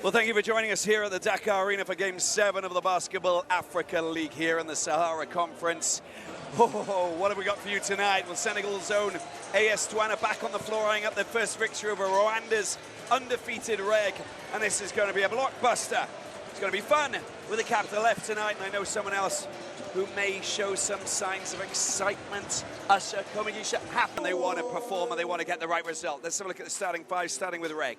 Well, thank you for joining us here at the Dakar Arena for Game 7 of the Basketball Africa League here in the Sahara Conference. Oh, what have we got for you tonight? Well, Senegal's own AS Douanes back on the floor, eyeing up their first victory over Rwanda's undefeated REG. And this is going to be a blockbuster. It's going to be fun with a capital F tonight. And I know someone else who may show some signs of excitement. Usher, Komigisha, happen. They want to perform and they want to get the right result. Let's have a look at the starting five, starting with REG.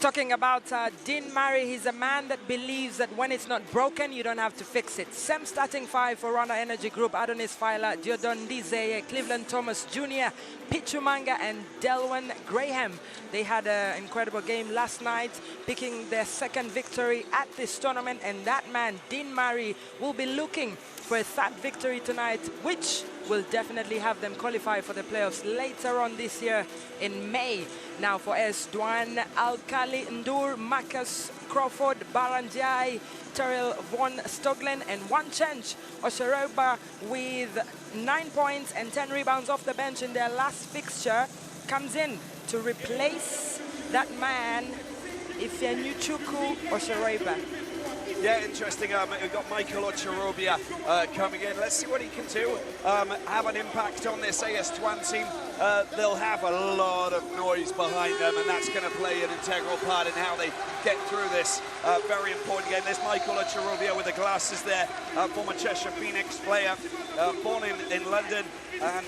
Talking about Dean Murray, he's a man that believes that when it's not broken, you don't have to fix it. Same starting five for Rwanda Energy Group: Adonis Fila, Diodon Dizeye, Cleveland Thomas Jr., Pichumanga, and Delwan Graham. They had an incredible game last night, picking their second victory at this tournament, and that man, Dean Murray, will be looking for a third victory tonight, which will definitely have them qualify for the playoffs later on this year in May. Now for AS Douanes, Alkali Ndur, Marcus Crawford, Baranjai, Terrell Von Stoglen, and one change, Oshereba, with 9 points and 10 rebounds off the bench in their last fixture, comes in to replace that man, Ifeanyuchukwu Oshereba. Yeah, interesting. We've got Michael Ocharobia coming in. Let's see what he can do. Have an impact on this AS Douanes team. They'll have a lot of noise behind them, and that's going to play an integral part in how they get through this very important game. There's Michael Ocharobia with the glasses there, former Cheshire Phoenix player, born in London, and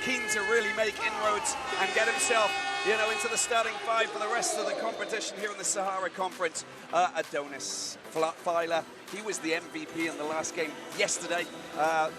keen to really make inroads and get himself, you know, into the starting five for the rest of the competition here in the Sahara Conference. Adonis Fila, he was the MVP in the last game yesterday.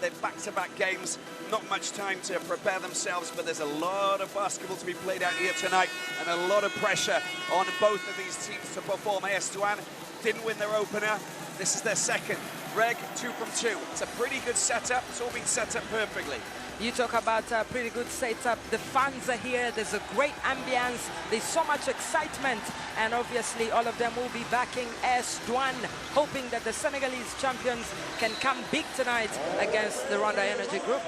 They're back-to-back games, not much time to prepare themselves, but there's a lot of basketball to be played out here tonight and a lot of pressure on both of these teams to perform. AS Douanes didn't win their opener. This is their second. REG, 2 from 2. It's a pretty good setup. It's all been set up perfectly. You talk about a pretty good setup. The fans are here. There's a great ambience. There's so much excitement. And obviously, all of them will be backing AS Douanes, hoping that the Senegalese champions can come big tonight against the Rwanda Energy Group.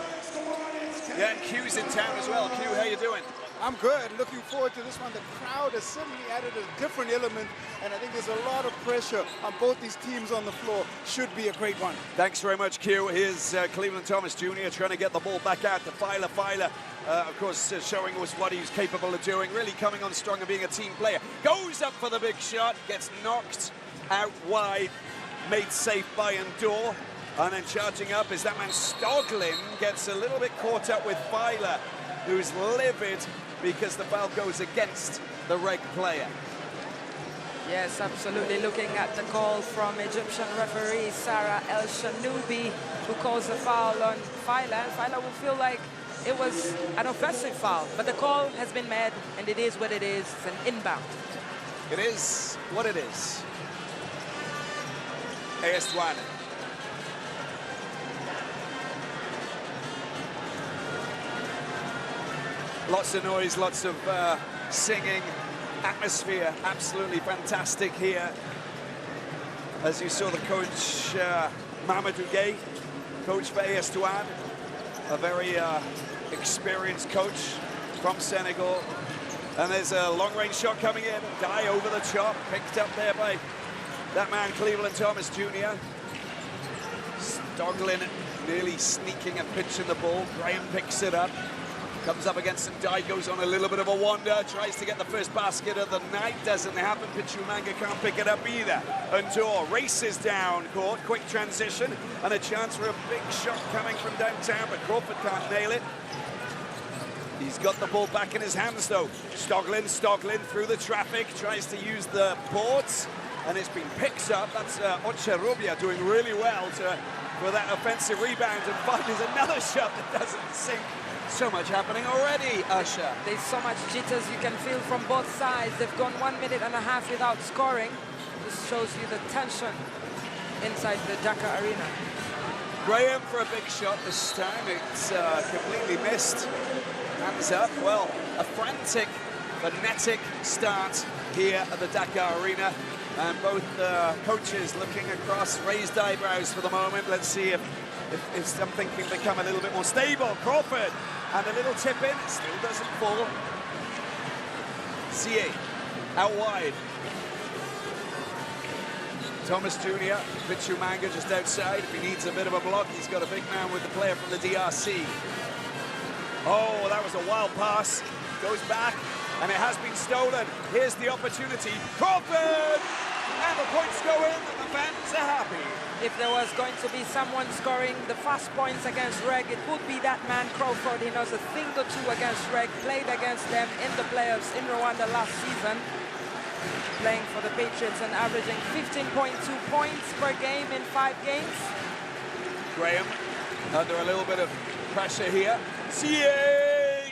Yeah, and Q's in town as well. Q, how you doing? I'm good. Looking forward to this one. The crowd has certainly added a different element, and I think there's a lot of pressure on both these teams on the floor. Should be a great one. Thanks very much, Q. Here's Cleveland Thomas Jr. trying to get the ball back out to Fila. Fila, of course, showing us what he's capable of doing, really coming on strong and being a team player. Goes up for the big shot, gets knocked out wide, made safe by Ndur. And then charging up is that man Stoglen, gets a little bit caught up with Fila, who's livid because the foul goes against the REG player. Yes, absolutely. Looking at the call from Egyptian referee Sarah El Shanoubi, who calls the foul on Fila. Fila will feel like it was an offensive foul, but the call has been made, and it is what it is. It's an inbound. It is what it is. AS Douanes. Lots of noise, lots of singing, atmosphere, absolutely fantastic here. As you saw, the coach, Mamadou Gueye, coach for AS Douanes, a very experienced coach from Senegal. And there's a long-range shot coming in, die over the top, picked up there by that man, Cleveland Thomas Jr. Stoglen nearly sneaking and pitching the ball. Graham picks it up. Comes up against him, Dye goes on a little bit of a wander, tries to get the first basket of the night, doesn't happen. Pichumanga can't pick it up either. Ndur races down court, quick transition, and a chance for a big shot coming from downtown, but Crawford can't nail it. He's got the ball back in his hands though. Stoglen through the traffic, tries to use the boards, and it's been picked up. That's Ocharobia doing really well for that offensive rebound, and finds another shot that doesn't sink. So much happening already, Usher. There's so much jitters you can feel from both sides. They've gone 1.5 minutes without scoring. This shows you the tension inside the Dakar Arena. Graham for a big shot this time. It's completely missed. Hands up. Well, a frantic, frenetic start here at the Dakar Arena. And both coaches looking across, raised eyebrows for the moment. Let's see if something can become a little bit more stable. Crawford, and a little tip in, still doesn't fall. CA, out wide. Thomas Jr., Manga just outside. If he needs a bit of a block, he's got a big man with the player from the DRC. Oh, that was a wild pass. Goes back, and it has been stolen. Here's the opportunity. Crawford! And the points go in, and the fans are happy. If there was going to be someone scoring the fast points against REG, it would be that man Crawford. He knows a thing or two against REG, played against them in the playoffs in Rwanda last season, playing for the Patriots and averaging 15.2 points per game in 5 games. Graham under a little bit of pressure here. CA!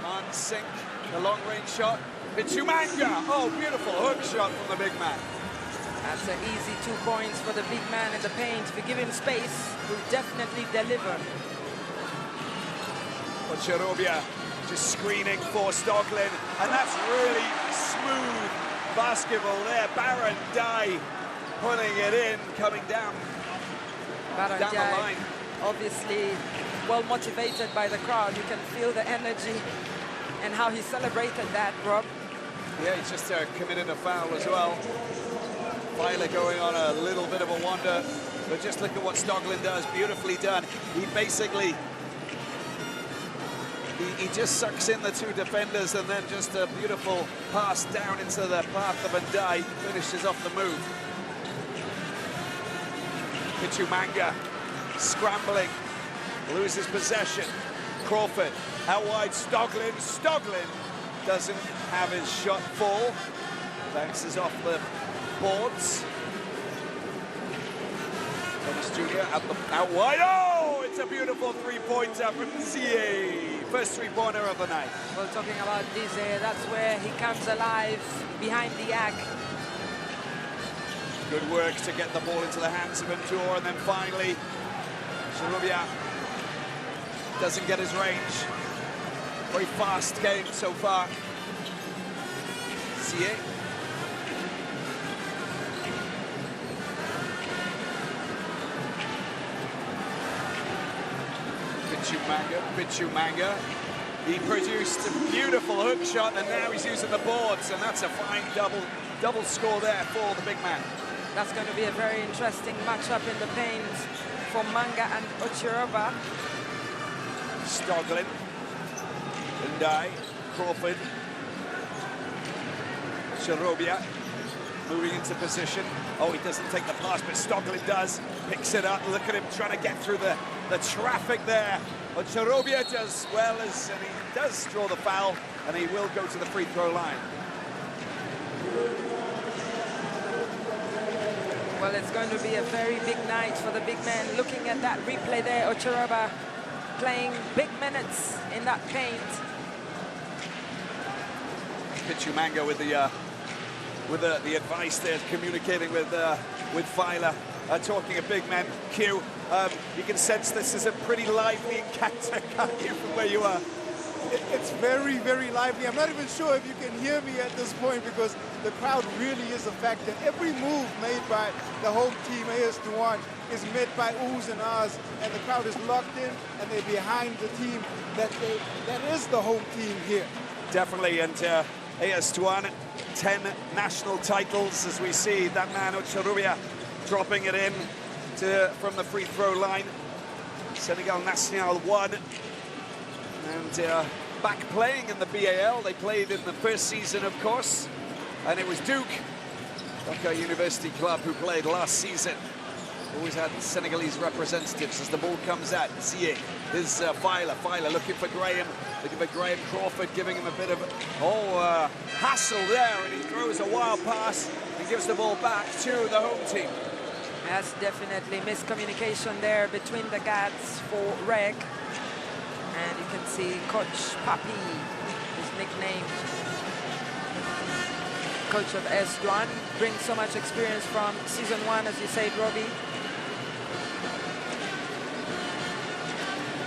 On sync, the long-range shot. Manga! Oh, beautiful hook shot from the big man. That's an easy 2 points for the big man in the paint. If you give him space, he'll definitely deliver. Cherubia just screening for Stoglin, and that's really smooth basketball there. Baron Dye putting it in, coming down Baron the Dye, line. obviously well motivated by the crowd. You can feel the energy and how he celebrated that, Rob. Yeah, he's just committed a foul as well. Weiler going on a little bit of a wander, but just look at what Stoglin does. Beautifully done. He basically, he just sucks in the 2 defenders, and then just a beautiful pass down into the path of Ndai. Finishes off the move. Manga scrambling, loses possession. Crawford out wide. Stoglin doesn't have his shot fall. Bounces off the boards. Thomas Jr. out wide. Oh, it's a beautiful 3-pointer from ZA. First 3-pointer of the night. Well, talking about Dize, that's where he comes alive behind the arc. Good work to get the ball into the hands of Mtour, and then finally, Cherubia doesn't get his range. Very fast game so far. CA. Manga. He produced a beautiful hook shot, and now he's using the boards, and that's a fine double score there for the big man. That's going to be a very interesting matchup in the paint for Manga and Ochiroba. Stoglin, Ndai, Crawford, Cherubia moving into position. Oh, he doesn't take the pass, but Stoglin does. Picks it up. Look at him trying to get through the traffic there. But Cherubia does well, and he does draw the foul, and he will go to the free throw line. Well, it's going to be a very big night for the big man. Looking at that replay there, Ochiroba playing big minutes in that paint. Manga with the advice there, communicating with Weiler, talking a big man. Q, you can sense this is a pretty lively encounter, can't you, from where you are? It's very, very lively. I'm not even sure if you can hear me at this point because the crowd really is a factor. Every move made by the home team, AS Douanes, is met by oohs and ahs, and the crowd is locked in and they're behind the team that is the home team here. Definitely, and AS Douanes, 10 national titles, as we see that man Cherubia dropping it in from the free throw line. Senegal National 1. And back playing in the BAL. They played in the first season, of course, and it was Dakar University Club who played last season. Always had Senegalese representatives. As the ball comes out, Zie is Weiler looking for Graham Crawford, giving him a bit of hassle there, and he throws a wild pass and gives the ball back to the home team. That's definitely miscommunication there between the guards for REG. And you can see Coach Papi, his nickname. Coach of AS Douanes, brings so much experience from season 1, as you said, Robbie.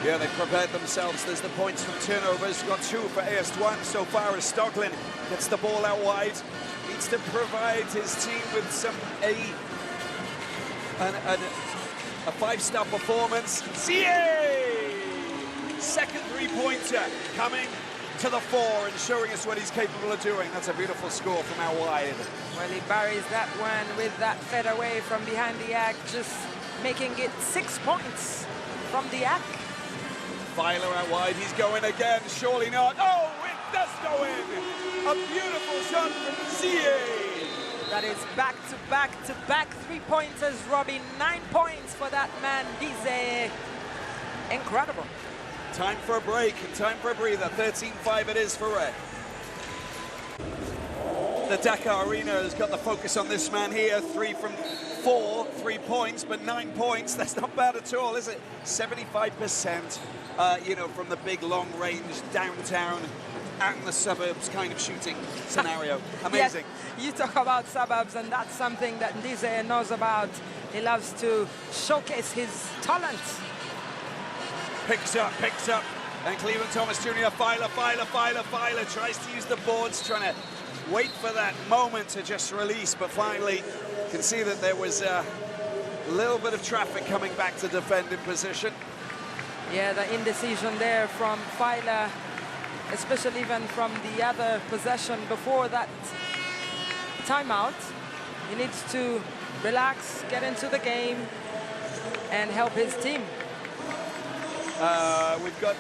Yeah, they've prepared themselves. There's the points from turnovers. Got 2 for AS Douanes so far as Stoglin gets the ball out wide. Needs to provide his team with some a 5-star performance. CA! Second 3-pointer coming to the fore and showing us what he's capable of doing. That's a beautiful score from out wide. Well, he buries that one with that fed away from behind the arc, just making it 6 points from the arc. Filer out wide, he's going again, surely not. Oh, it does go in! A beautiful shot from CA. That is back-to-back-to-back three-pointers, Robbie. 9 points for that man, Dize. Incredible. Time for a break, time for a breather. 13-5 it is for REG. The Dakar Arena has got the focus on this man here. 3 from 4, 3 points, but 9 points. That's not bad at all, is it? 75%, you know, from the big long range downtown out in the suburbs kind of shooting scenario. Amazing. Yes, you talk about suburbs, and that's something that Dize knows about. He loves to showcase his talent. Picks up, and Cleveland Thomas Jr. Filer tries to use the boards, trying to wait for that moment to just release, but finally you can see that there was a little bit of traffic coming back to defend in position. Yeah, the indecision there from Filer, especially even from the other possession before that timeout. He needs to relax, get into the game, and help his team. We've got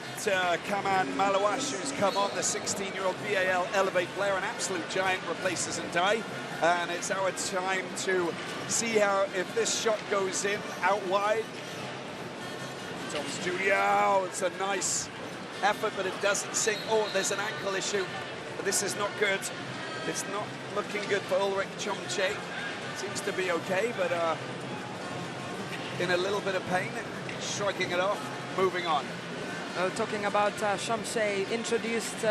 Kaman Malawash, who's come on, the 16-year-old BAL Elevate player, an absolute giant, replaces Ndai. And it's our time to see how, if this shot goes in out wide. Thomas Jr., oh, it's a nice effort, but it doesn't sink. Oh, there's an ankle issue. But this is not good. It's not looking good for Ulrich Chomche. Seems to be okay, but in a little bit of pain, striking it off. Moving on. Talking about Chomche, introduced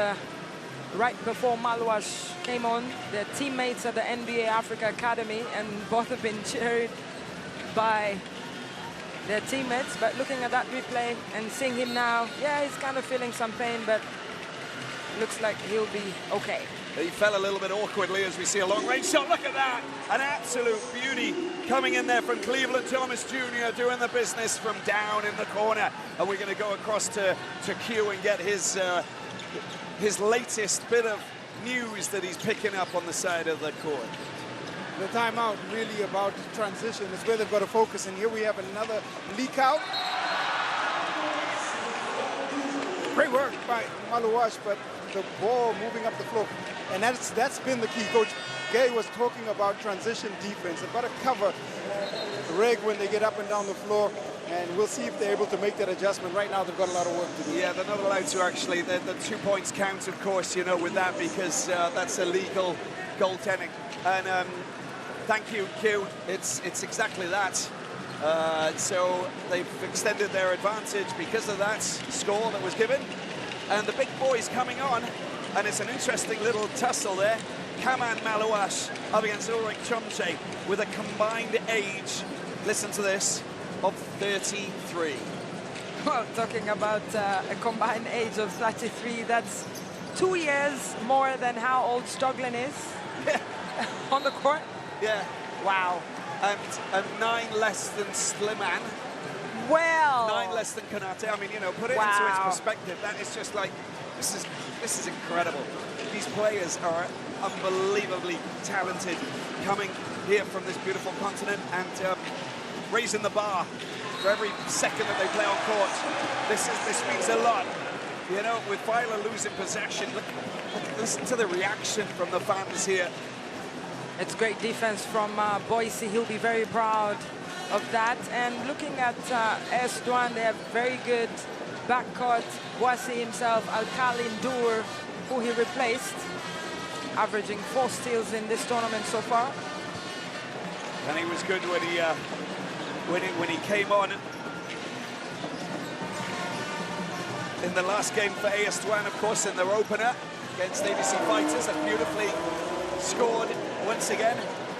right before Malawash came on. They're teammates at the NBA Africa Academy, and both have been cheered by their teammates. But looking at that replay and seeing him now, yeah, he's kind of feeling some pain, but looks like he'll be okay. He fell a little bit awkwardly as we see a long-range shot. Look at that! An absolute beauty coming in there from Cleveland Thomas Jr. doing the business from down in the corner. And we're going to go across to Q and get his latest bit of news that he's picking up on the side of the court. The timeout really about transition. It's where they've got to focus. And here we have another leak out. Great work by Malawash, but the ball moving up the floor. And that's been the key. Coach Gay was talking about transition defense. They've got to cover REG when they get up and down the floor, and we'll see if they're able to make that adjustment. Right now, they've got a lot of work to do. Yeah, they're not allowed to actually. The 2 points count, of course, you know, with that, because that's illegal goaltending. And thank you, Q. It's exactly that. So they've extended their advantage because of that score that was given. And the big boys coming on, and it's an interesting little tussle there. Kaman Malawash up against Ulrich Chomche with a combined age, listen to this, of 33. Well, talking about a combined age of 33, that's 2 years more than how old Stoglin is on the court. Yeah. Wow. And 9 less than Sliman. Well. 9 less than Konate. I mean, you know, put it into its perspective. That is just like, this is incredible. These players are unbelievably talented, coming here from this beautiful continent and raising the bar for every second that they play on court. This means a lot. You know, with Filer losing possession, listen to the reaction from the fans here. It's great defense from Boise. He'll be very proud of that. And looking at AS Douanes, they have very good backcourt. Boise himself, Alkali Ndur, who he replaced, averaging 4 steals in this tournament so far. And he was good when he came on in the last game for AS Douanes, of course, in their opener against ABC Fighters, and beautifully scored once again,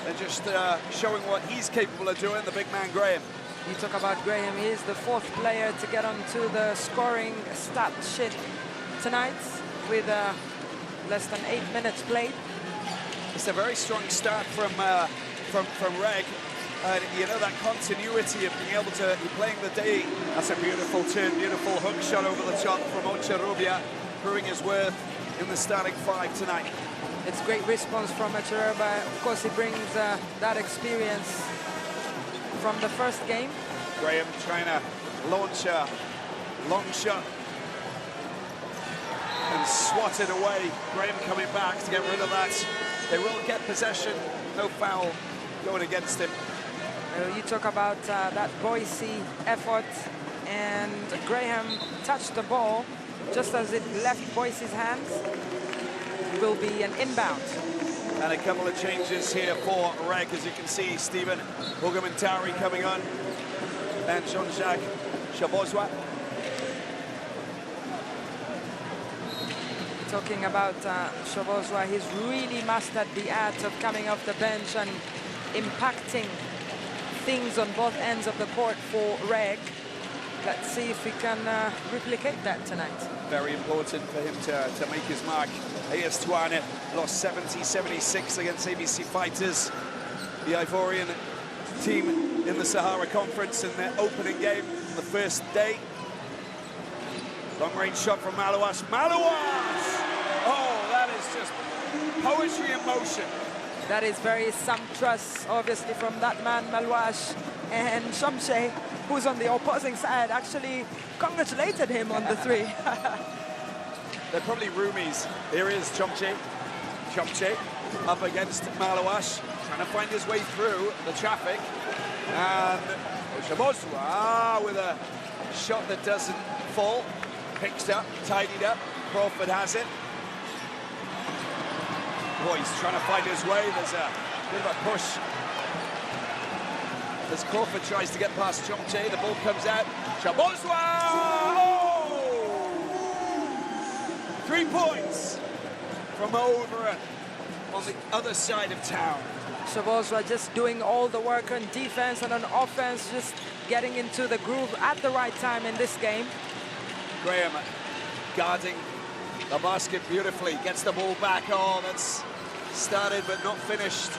and just showing what he's capable of doing, the big man Graham. You talk about Graham, he is the 4th player to get onto the scoring stat sheet tonight with less than 8 minutes played. It's a very strong start from REG. You know, that continuity of being able to be playing the day. That's a beautiful turn, beautiful hook shot over the top from Ocharubia, proving his worth. in the starting 5 tonight. It's great response from Chireba. Of course, he brings that experience from the first game. Graham trying to launch a long shot and swat it away. Graham coming back to get rid of that. They will get possession, no foul going against him. You talk about that Boise effort, and Graham touched the ball just as it left Boise's hands. It will be an inbound. And a couple of changes here for REG, as you can see. Stephen Hugamentari coming on, and Jean-Jacques Chabozwa. Talking about Chabozwa, he's really mastered the art of coming off the bench and impacting things on both ends of the court for REG. Let's see if we can replicate that tonight. Very important for him to make his mark. AS Douanes lost 70-76 against ABC Fighters, the Ivorian team in the Sahara Conference, in their opening game on the first day. Long-range shot from Malouache. Malouache! Oh, that is just poetry in motion. That is very sumptuous, obviously, from that man, Malouache. And Shamshe, who's on the opposing side, actually congratulated him on the 3. They're probably roomies. Here is Chomche. Chomche up against Malouache, trying to find his way through the traffic. And Chabozwa with a shot that doesn't fall. Picked up, tidied up. Crawford has it. Boy, he's trying to find his way. There's a bit of a push as Crawford tries to get past Chomche. The ball comes out. Chabozwa! Oh! 3 points from over on the other side of town. Chabozwa just doing all the work on defense and on offense, just getting into the groove at the right time in this game. Graham guarding the basket beautifully, gets the ball back. Oh, that's started but not finished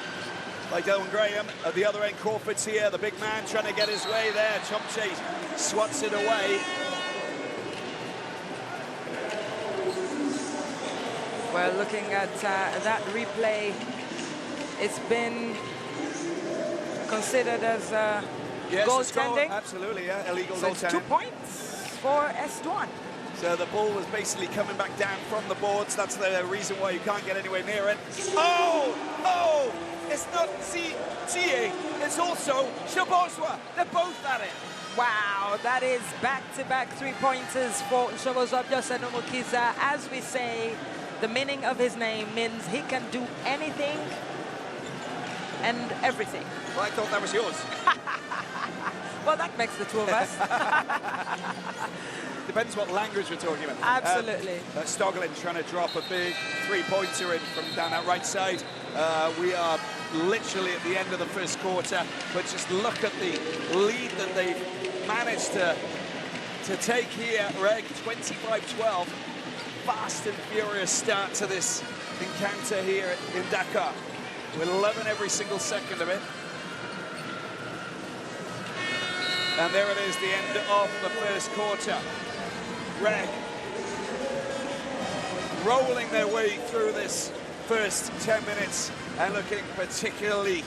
by Dylan Graham. At the other end, Crawford's here, the big man trying to get his way there. Chomche swats it away. Well, looking at that replay, it's been considered as yes, goaltending. Absolutely, yeah, illegal so goaltending. It's 2 points for AS Douanes. So the ball was basically coming back down from the boards. That's the reason why you can't get anywhere near it. Oh! Oh! It's not Zie, it's also Chabozwa. They're both at it. Wow, that is back-to-back 3-pointers for Chabozwa Biosanomukiza. As we say, the meaning of his name means he can do anything and everything. Well, I thought that was yours. Well, that makes the 2 of us. Depends what language we're talking about. Absolutely. Stoglin trying to drop a big 3-pointer in from down that right side. We are literally at the end of the first quarter, but just look at the lead that they've managed to take here. REG 25-12. Fast and furious start to this encounter here in Dakar. We're loving every single second of it. And there it is, the end of the first quarter. REG rolling their way through this first 10 minutes and looking particularly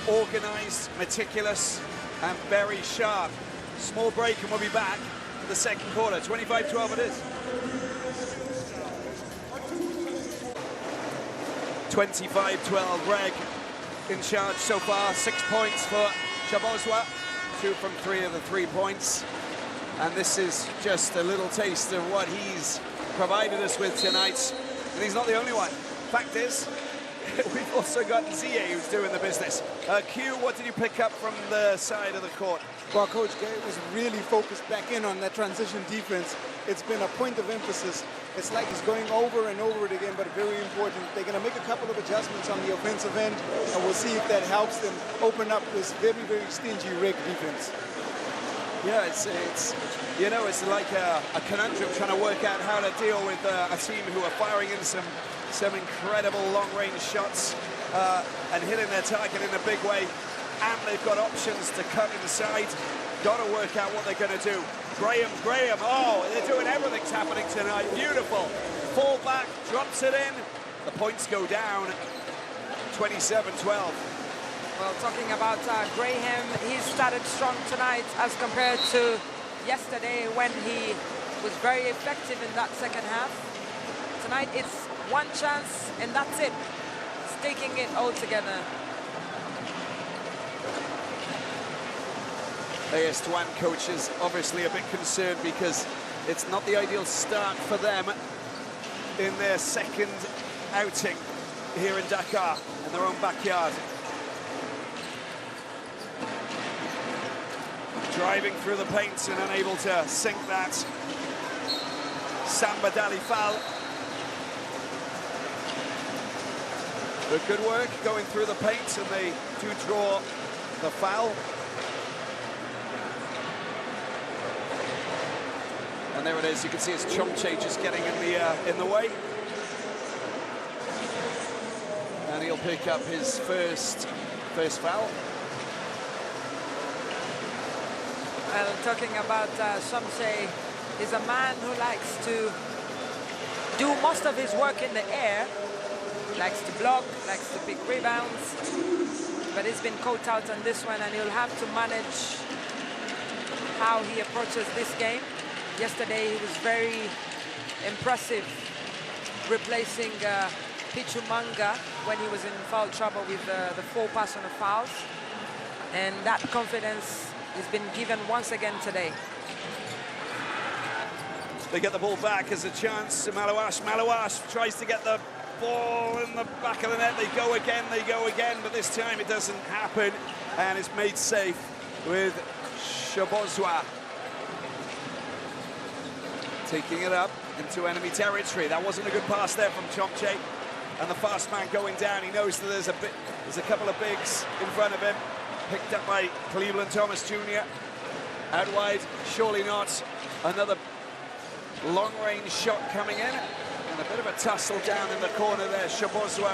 organized, meticulous, and very sharp. Small break and we'll be back for the second quarter. 25-12 it is. 25-12, REG in charge so far. 6 points for Chabozwa, 2 from 3 of the 3 points. And this is just a little taste of what he's provided us with tonight. And he's not the only one. Fact is, we've also got Zie who's doing the business. Q, what did you pick up from the side of the court? Well, Coach Gay was really focused back in on that transition defense. It's been a point of emphasis. It's like he's going over and over it again, but very important. They're going to make a couple of adjustments on the offensive end, and we'll see if that helps them open up this very, very stingy REG defense. Yeah, it's you know, it's like a conundrum trying to work out how to deal with a team who are firing in some incredible long-range shots and hitting their target in a big way, and they've got options to cut inside. Got to work out what they're going to do. Graham, oh, they're doing everything's happening tonight. Beautiful. full-back drops it in. The points go down, 27-12. Well, talking about Graham, he started strong tonight as compared to yesterday when he was very effective in that second half. Tonight it's one chance and that's it. It's taking it all together. AS Douanes coach is obviously a bit concerned because it's not the ideal start for them in their second outing here in Dakar, in their own backyard. Driving through the paint and unable to sink that. Samba Dali foul. But good work going through the paint, and they do draw the foul. And there it is. You can see it's Chomche just getting in the way. And he'll pick up his first foul. Well, talking about Chomche, he's a man who likes to do most of his work in the air. Likes to block, likes to pick rebounds. But he's been caught out on this one, and he'll have to manage how he approaches this game. Yesterday he was very impressive, replacing Pichu Manga when he was in foul trouble with the 4 personal fouls. And that confidence has been given once again today. They get the ball back as a chance to Malawash. Malawash tries to get the ball in the back of the net. They go again, but this time it doesn't happen. And it's made safe with Shabozwa. Taking it up into enemy territory. That wasn't a good pass there from Chomche. And the fast man going down. He knows that there's a couple of bigs in front of him. Picked up by Cleveland Thomas Jr. Out wide, surely not. Another long-range shot coming in. And a bit of a tussle down in the corner there. Shabozwa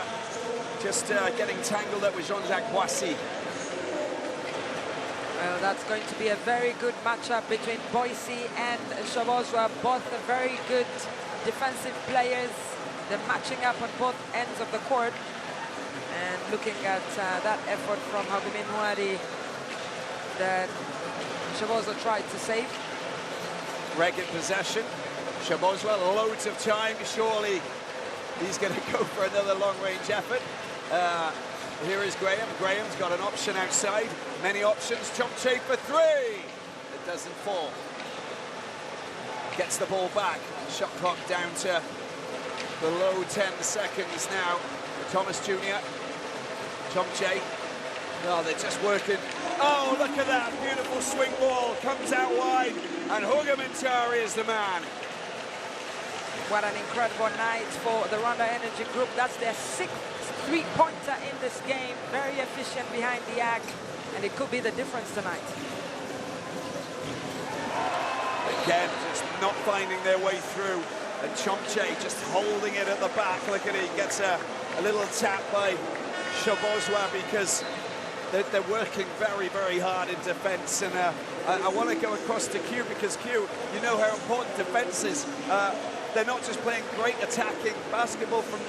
just getting tangled up with Jean-Jacques Boissy. Well, that's going to be a very good matchup between Boissy and Shabozwa. Both are very good defensive players. They're matching up on both ends of the court. And looking at that effort from Hagumin Houari that Shabozwa tried to save. REG in possession. Shabozwa, loads of time. Surely he's going to go for another long-range effort. Here is Graham. Graham's got an option outside. Many options. Chomche for 3. It doesn't fall. Gets the ball back. Shot clock down to below 10 seconds now. Thomas Jr. Chomche. Oh, they're just working. Oh, look at that. Beautiful swing ball. Comes out wide. And Hugo Mintari is the man. What an incredible night for the Ronda Energy Group. That's their 6th three-pointer in this game. Very efficient behind the arc, and it could be the difference tonight. Again, just not finding their way through. And Chomche just holding it at the back. Look at it, he gets a little tap by Shabozwa because they're working very, very hard in defense. And I want to go across to Q because Q, you know how important defense is. They're not just playing great attacking basketball from,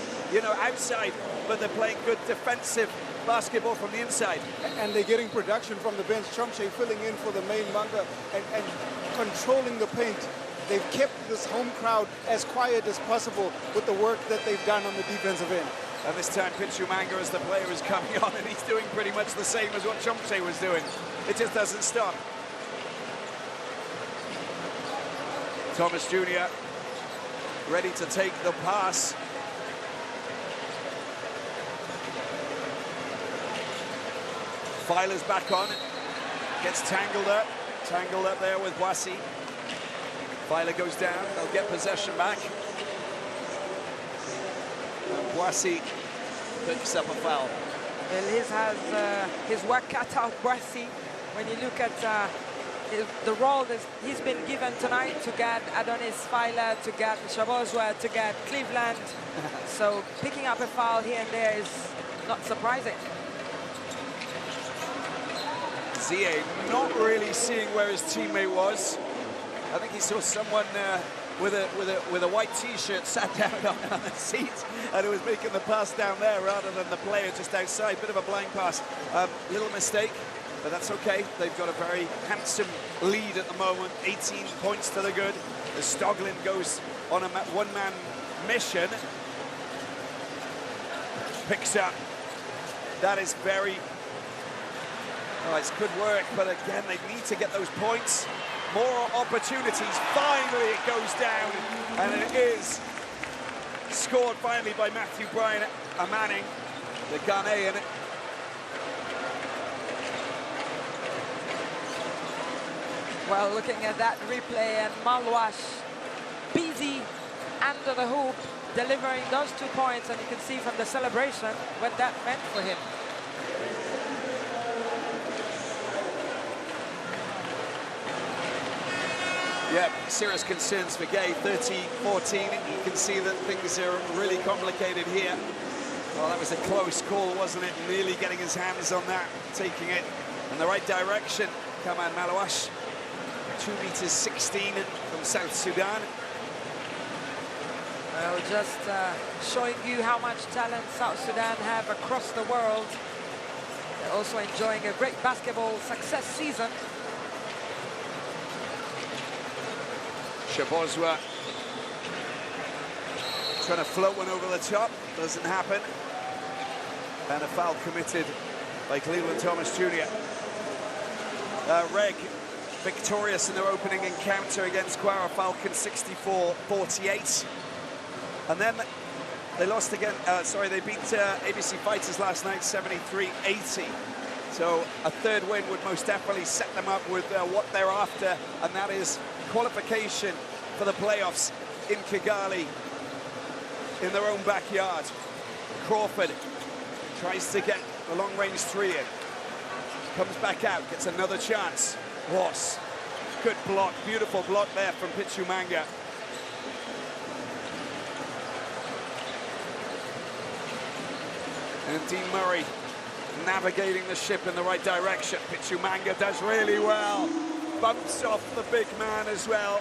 outside, but they're playing good defensive basketball from the inside. And they're getting production from the bench. Chomche filling in for the main Manga and controlling the paint. They've kept this home crowd as quiet as possible with the work that they've done on the defensive end. And this time, Pichu Manga, as the player, is coming on, and he's doing pretty much the same as what Chomche was doing. It just doesn't stop. Thomas Jr. ready to take the pass. Filer's back on. Gets tangled up there with Boissy. Filer goes down. They'll get possession back. And Boissy picks up a foul. Well, he has his work cut out, Boissy. When you look at the role that he's been given tonight to guard Adonis Filer, to guard Shabozwa, to guard Cleveland. So picking up a foul here and there is not surprising. Zie not really seeing where his teammate was. I think he saw someone with a white T-shirt sat down on the seat, and it was making the pass down there rather than the player just outside. Bit of a blind pass, little mistake, but that's okay. They've got a very handsome lead at the moment, 18 points to the good. As Stoglin goes on a one-man mission, picks up. That is very. Oh, it's good work, but again, they need to get those points. More opportunities. Finally, it goes down, and it is scored finally by Matthew Bryan Manning, the Ghanaian. Well, looking at that replay, and Malwash busy under the hoop, delivering those 2 points, and you can see from the celebration what that meant for him. Yeah, serious concerns for Gay, 13-14. You can see that things are really complicated here. Well, that was a close call, wasn't it? Nearly getting his hands on that, taking it in the right direction. Come on, Malawash. 2 meters 16 from South Sudan. Well, just showing you how much talent South Sudan have across the world. They're also enjoying a great basketball success season. Shabozwa trying to float one over the top, doesn't happen. And a foul committed by Cleveland Thomas Jr. REG victorious in their opening encounter against Kwara Falcons, 64-48. And then they lost again, they beat ABC Fighters last night, 73-80. So a third win would most definitely set them up with what they're after, and that is qualification for the playoffs in Kigali, in their own backyard. Crawford tries to get the long-range three in. Comes back out, gets another chance. Ross, good block, beautiful block there from Pichumanga. And Dean Murray navigating the ship in the right direction. Pichumanga does really well. Bumps off the big man as well.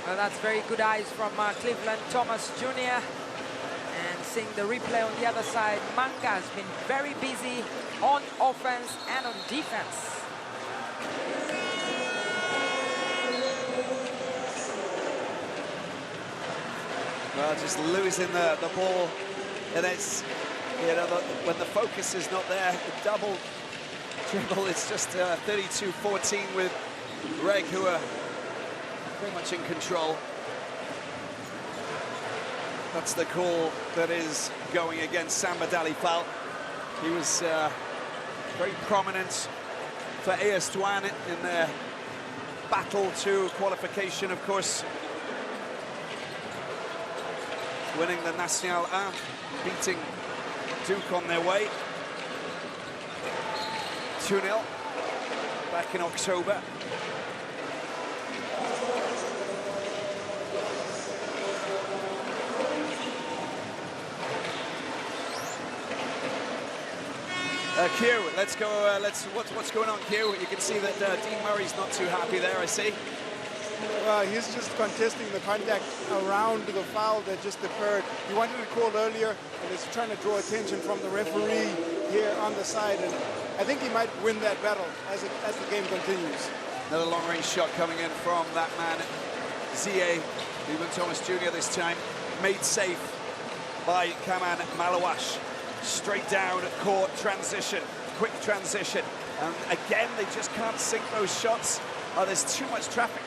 Well, that's very good eyes from Cleveland Thomas Jr. And seeing the replay on the other side, Manga has been very busy on offense and on defense. Well, just losing the ball, and it's, you know, when the focus is not there, the double dribble, it's just 32-14 with REG, who are very much in control. That's the call that is going against Samba Dalifal. He was very prominent for AS Douanes in their battle to qualification, of course. Winning the National 1, beating Duke on their way. 2-0 back in October. Q, let's go. What's going on, Q? You can see that Dean Murray's not too happy there, I see. Well, he's just contesting the contact around the foul that just occurred. He wanted it called earlier, and he's trying to draw attention from the referee here on the side. And I think he might win that battle as the game continues. Another long-range shot coming in from that man, Zie, Cleveland Thomas Jr. this time. Made safe by Kaman Malawash. Straight down at court, transition, quick transition. And again, they just can't sink those shots. Oh, there's too much traffic.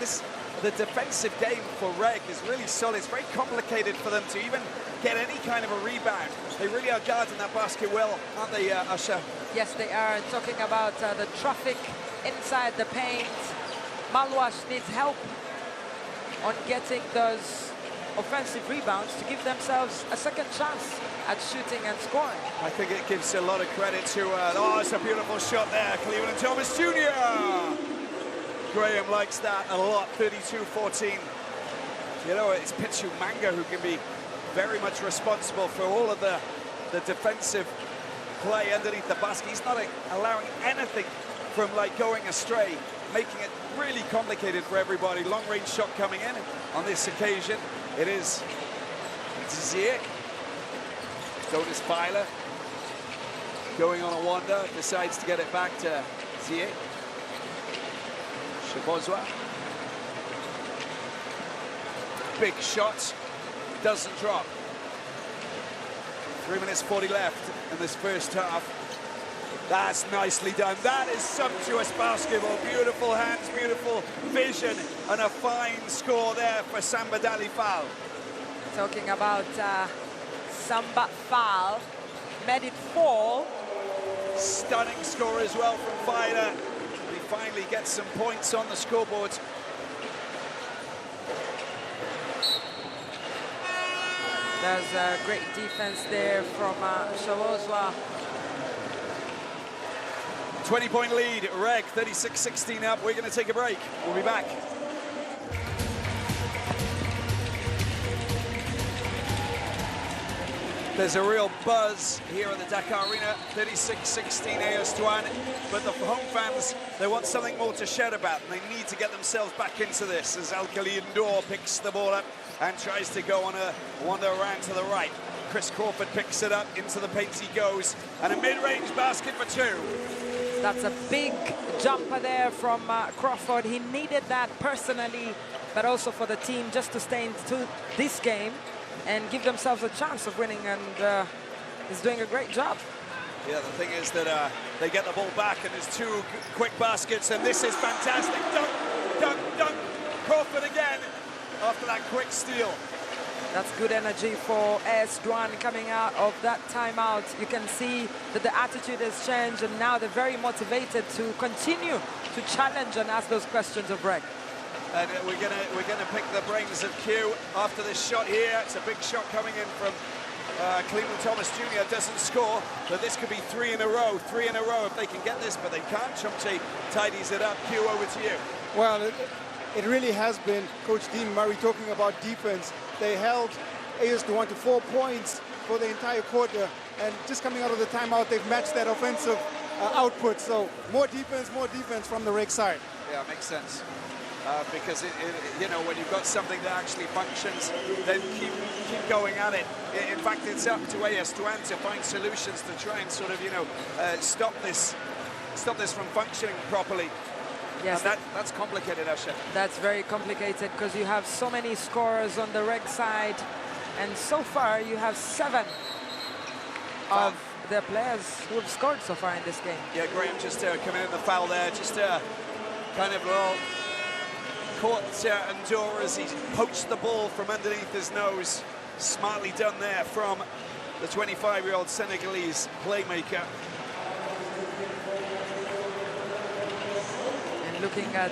The defensive game for REG is really solid. It's very complicated for them to even get any kind of a rebound. They really are guarding that basket well, aren't they, Usher? Yes, they are. Talking about the traffic inside the paint. Malwash needs help on getting those offensive rebounds to give themselves a second chance at shooting and scoring. I think it gives a lot of credit to, oh, it's a beautiful shot there, Cleveland Thomas Jr. Graham likes that a lot, 32-14. You know, it's Pichumanga who can be very much responsible for all of the defensive play underneath the basket. He's not allowing anything from, like, going astray. making it really complicated for everybody. Long-range shot coming in on this occasion. It is Ziek. Douanes Pfeiler going on a wander, decides to get it back to Ziek. Shabozwa. Big shot, doesn't drop. 3 minutes 40 left in this first half. That's nicely done. That is sumptuous basketball. Beautiful hands, beautiful vision, and a fine score there for Samba Dalifal. Talking about Samba Fall, made it fall. Stunning score as well from Pfeiler. He finally gets some points on the scoreboard. There's a great defense there from Shawozwa. 20-point lead, REG 36-16 up. We're going to take a break. We'll be back. There's a real buzz here at the Dakar Arena, 36-16 AS Douanes, but the home fans, they want something more to shout about, and they need to get themselves back into this as Al-Khalid Ndour picks the ball up and tries to go on a wander around to the right. Chris Crawford picks it up, into the paint he goes, and a mid-range basket for two. That's a big jumper there from Crawford. He needed that personally, but also for the team just to stay into this game and give themselves a chance of winning, and he's doing a great job. Yeah, the thing is that they get the ball back, and there's two quick baskets, and this is fantastic. Dunk, dunk, dunk. Crawford again after that quick steal. That's good energy for AS Douanes coming out of that timeout. You can see that the attitude has changed, and now they're very motivated to continue to challenge and ask those questions of REG. And we're gonna pick the brains of Q after this shot here. It's a big shot coming in from Cleveland Thomas Jr. Doesn't score, but this could be three in a row if they can get this, but they can't. Chumche tidies it up. Q, over to you. Well, it really has been Coach Dean Murray talking about defense. They held AS Douanes to 4 points for the entire quarter, and just coming out of the timeout, they've matched that offensive output. So more defense from the REG side. Yeah, makes sense. Because you know, when you've got something that actually functions, then keep going at it. In fact, it's up to AS Douanes to find solutions to try and sort of, you know, stop this from functioning properly. Yes, and that's complicated, Asha. That's very complicated because you have so many scorers on the REG side, and so far you have 7 of the players who have scored so far in this game. Yeah, Graham just coming in the foul there, just kind of caught Ndour as he poached the ball from underneath his nose. Smartly done there from the 25-year-old Senegalese playmaker. And looking at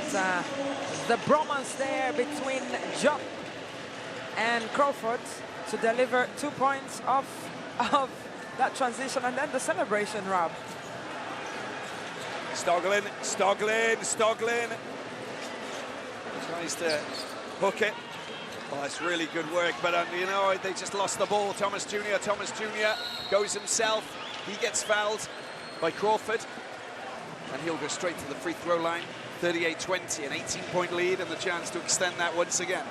the bromance there between Job and Crawford to deliver 2 points of that transition, and then the celebration, Rob. Stoglin. Tries to hook it. Oh, that's really good work, but you know, they just lost the ball. Thomas Jr. goes himself. He gets fouled by Crawford, and he'll go straight to the free throw line. 38-20, an 18-point lead, and the chance to extend that once again.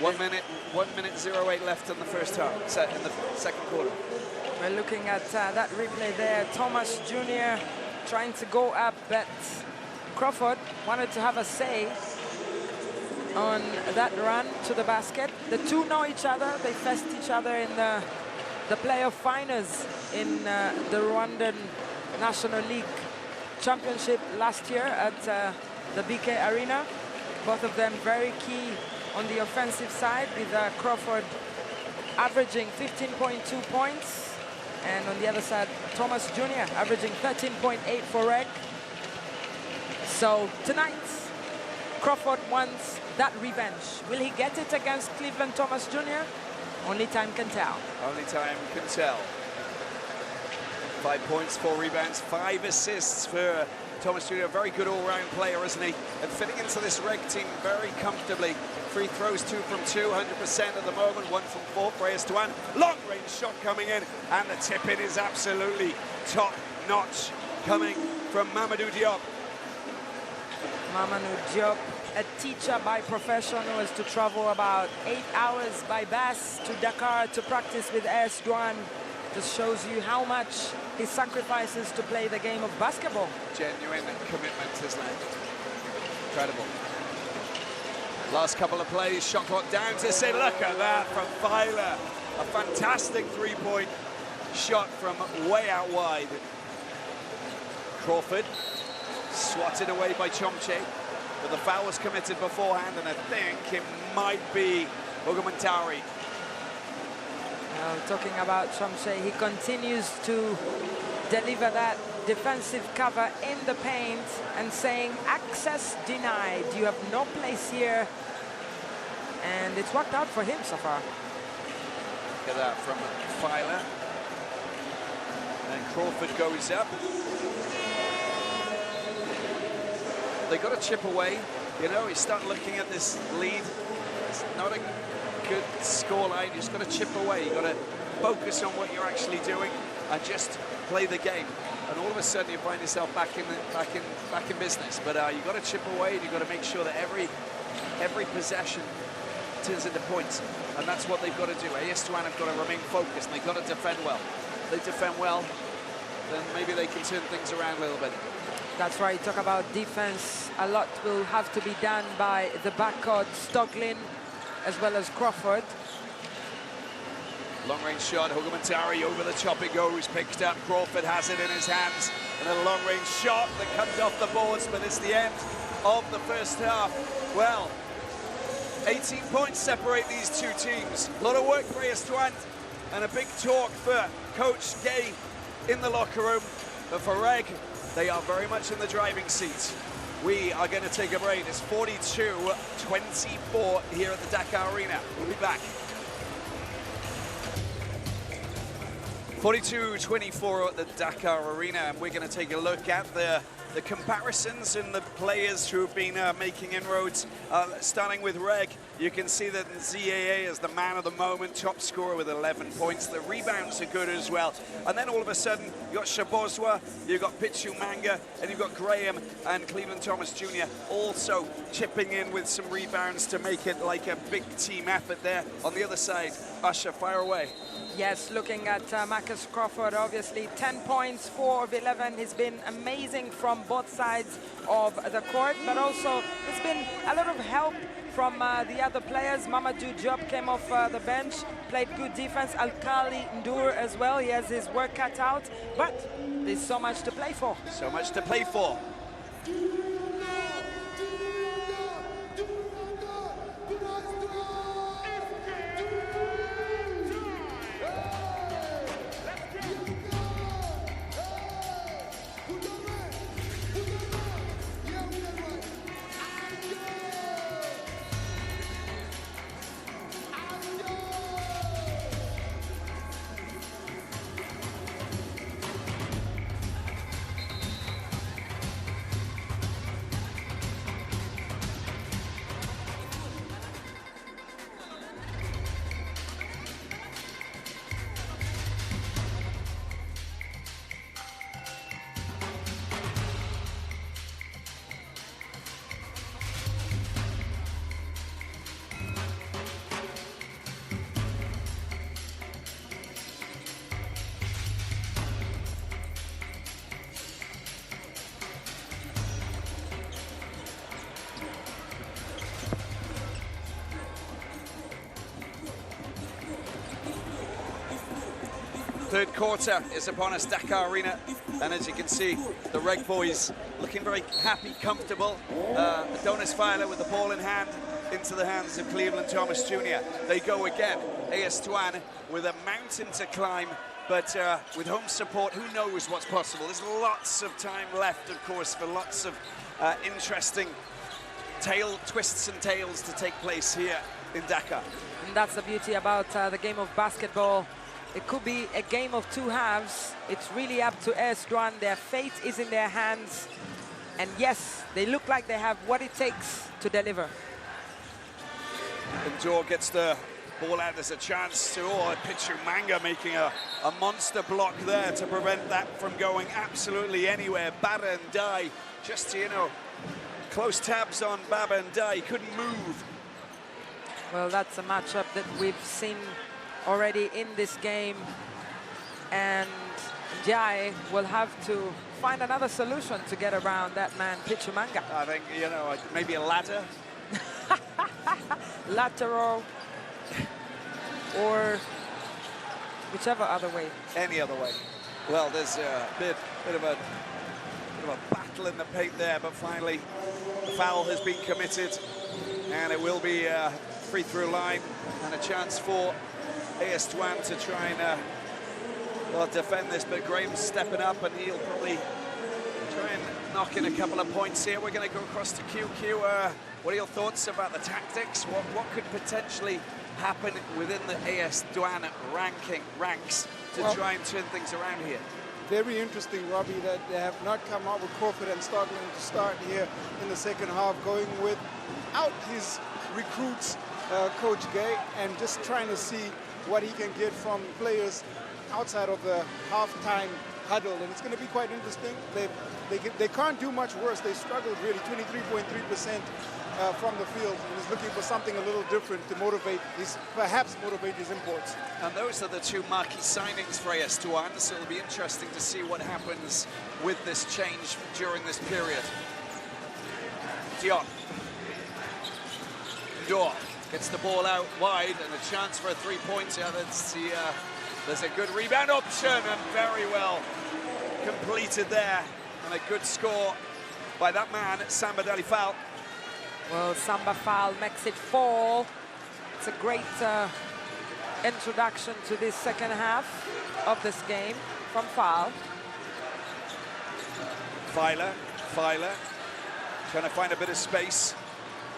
1 minute 08 left in the first half, in the second quarter. We're looking at that replay there. Thomas Jr. trying to go up, but Crawford wanted to have a say on that run to the basket. The two know each other. They faced each other in the playoff finals in the Rwandan National League Championship last year at the BK Arena. Both of them very key on the offensive side, with Crawford averaging 15.2 points, and on the other side, Thomas Jr. averaging 13.8 for REG. So tonight, Crawford wants that revenge. Will he get it against Cleveland Thomas Jr.? Only time can tell. Only time can tell. 5 points, 4 rebounds, 5 assists for Thomas Jr. A very good all-round player, isn't he? And fitting into this REG team very comfortably. Free throws 2 from 2, 100% at the moment, 1 from 4 for AS Douanes. Long-range shot coming in, and the tip-in is absolutely top-notch, coming from Mamadou Diop. Mamadou Diop, a teacher by profession who has to travel about 8 hours by bus to Dakar to practice with AS Douanes. Just shows you how much he sacrifices to play the game of basketball. Genuine commitment, isn't it? Incredible. Last couple of plays, shot clock down to say, look at that from Weiler. A fantastic three-point shot from way out wide. Crawford swatted away by Chomche, but the foul was committed beforehand, and I think it might be Ogumentari. Now, talking about Chomche, he continues to deliver that defensive cover in the paint and saying, access denied, you have no place here. And it's worked out for him so far. Look at that from Weiler. And Crawford goes up. They got to chip away. You know, you start looking at this lead. It's not a good scoreline. You just got to chip away. You got to focus on what you're actually doing and just play the game. And all of a sudden, you find yourself back in business. But you got to chip away, and you got to make sure that every possession turns into points, and that's what they've got to do. AS Douanes have got to remain focused, and they've got to defend well. If they defend well, then maybe they can turn things around a little bit. That's right, talk about defense. A lot will have to be done by the backcourt, Stoglin, as well as Crawford. Long-range shot, Ogumentari over the top it goes, picked up, Crawford has it in his hands, and a long-range shot that comes off the boards, but it's the end of the first half. Well, 18 points separate these two teams. A lot of work for AS Douanes and a big talk for Coach Gay in the locker room. But for REG, they are very much in the driving seat. We are going to take a break. It's 42-24 here at the Dakar Arena. We'll be back. 42-24 at the Dakar Arena, and we're going to take a look at the comparisons and the players who have been making inroads. Starting with REG, you can see that ZAA is the man of the moment, top scorer with 11 points. The rebounds are good as well. And then all of a sudden, you've got Shabozwa, you've got Pichu Manga, and you've got Graham and Cleveland Thomas Jr. also chipping in with some rebounds to make it like a big team effort there. On the other side, Usher, fire away. Yes, looking at Marcus Crawford, obviously 10 points, 4 of 11. He's been amazing from both sides of the court, but also there's been a lot of help from the other players. Mamadou Diop came off the bench, played good defense. Alkali Ndour as well, he has his work cut out, but there's so much to play for. So much to play for. Third quarter is upon us, Dakar Arena, and as you can see, the REG boys looking very happy, comfortable. Douanes Weiler with the ball in hand into the hands of Cleveland Thomas Jr. They go again. AS Douanes with a mountain to climb, but with home support, who knows what's possible. There's lots of time left, of course, for lots of interesting twists and tales to take place here in Dakar. And that's the beauty about the game of basketball. It could be a game of two halves. It's really up to AS Douanes. Their fate is in their hands. And yes, they look like they have what it takes to deliver. And Joe gets the ball out. There's a chance to, Pichu Manga making a monster block there to prevent that from going absolutely anywhere. Batter and die, just to, Close tabs on Baba and Dai. He couldn't move. Well, that's a matchup that we've seen already in this game. And Jai will have to find another solution to get around that man, Pichumanga. I think, you know, maybe a ladder. Lateral or whichever other way. Any other way. Well, there's a bit of a battle in the paint there, but finally the foul has been committed, and it will be a free-throw line and a chance for AS Douanes to try and well, defend this. But Graham's stepping up, and he'll probably try and knock in a couple of points here. We're going to go across to QQ. What are your thoughts about the tactics? What could potentially happen within the AS Douanes ranks to try and turn things around here? Very interesting, Robbie, that they have not come out with Crawford and Stockland to start here in the second half, going without his recruits, Coach Gay, and just trying to see what he can get from players outside of the halftime huddle. And it's going to be quite interesting. They can't do much worse. They struggled really, 23.3% from the field, and he's looking for something a little different to perhaps motivate his imports. And those are the two marquee signings for AS Douanes, so it'll be interesting to see what happens with this change during this period. Diop. Dor gets the ball out wide, and a chance for a three-pointer. There's a good rebound option, and very well completed there, and a good score by that man, Samba Dalifal. Well, Samba Fall makes it 4. It's a great introduction to this second half of this game from Fall. Filer, trying to find a bit of space.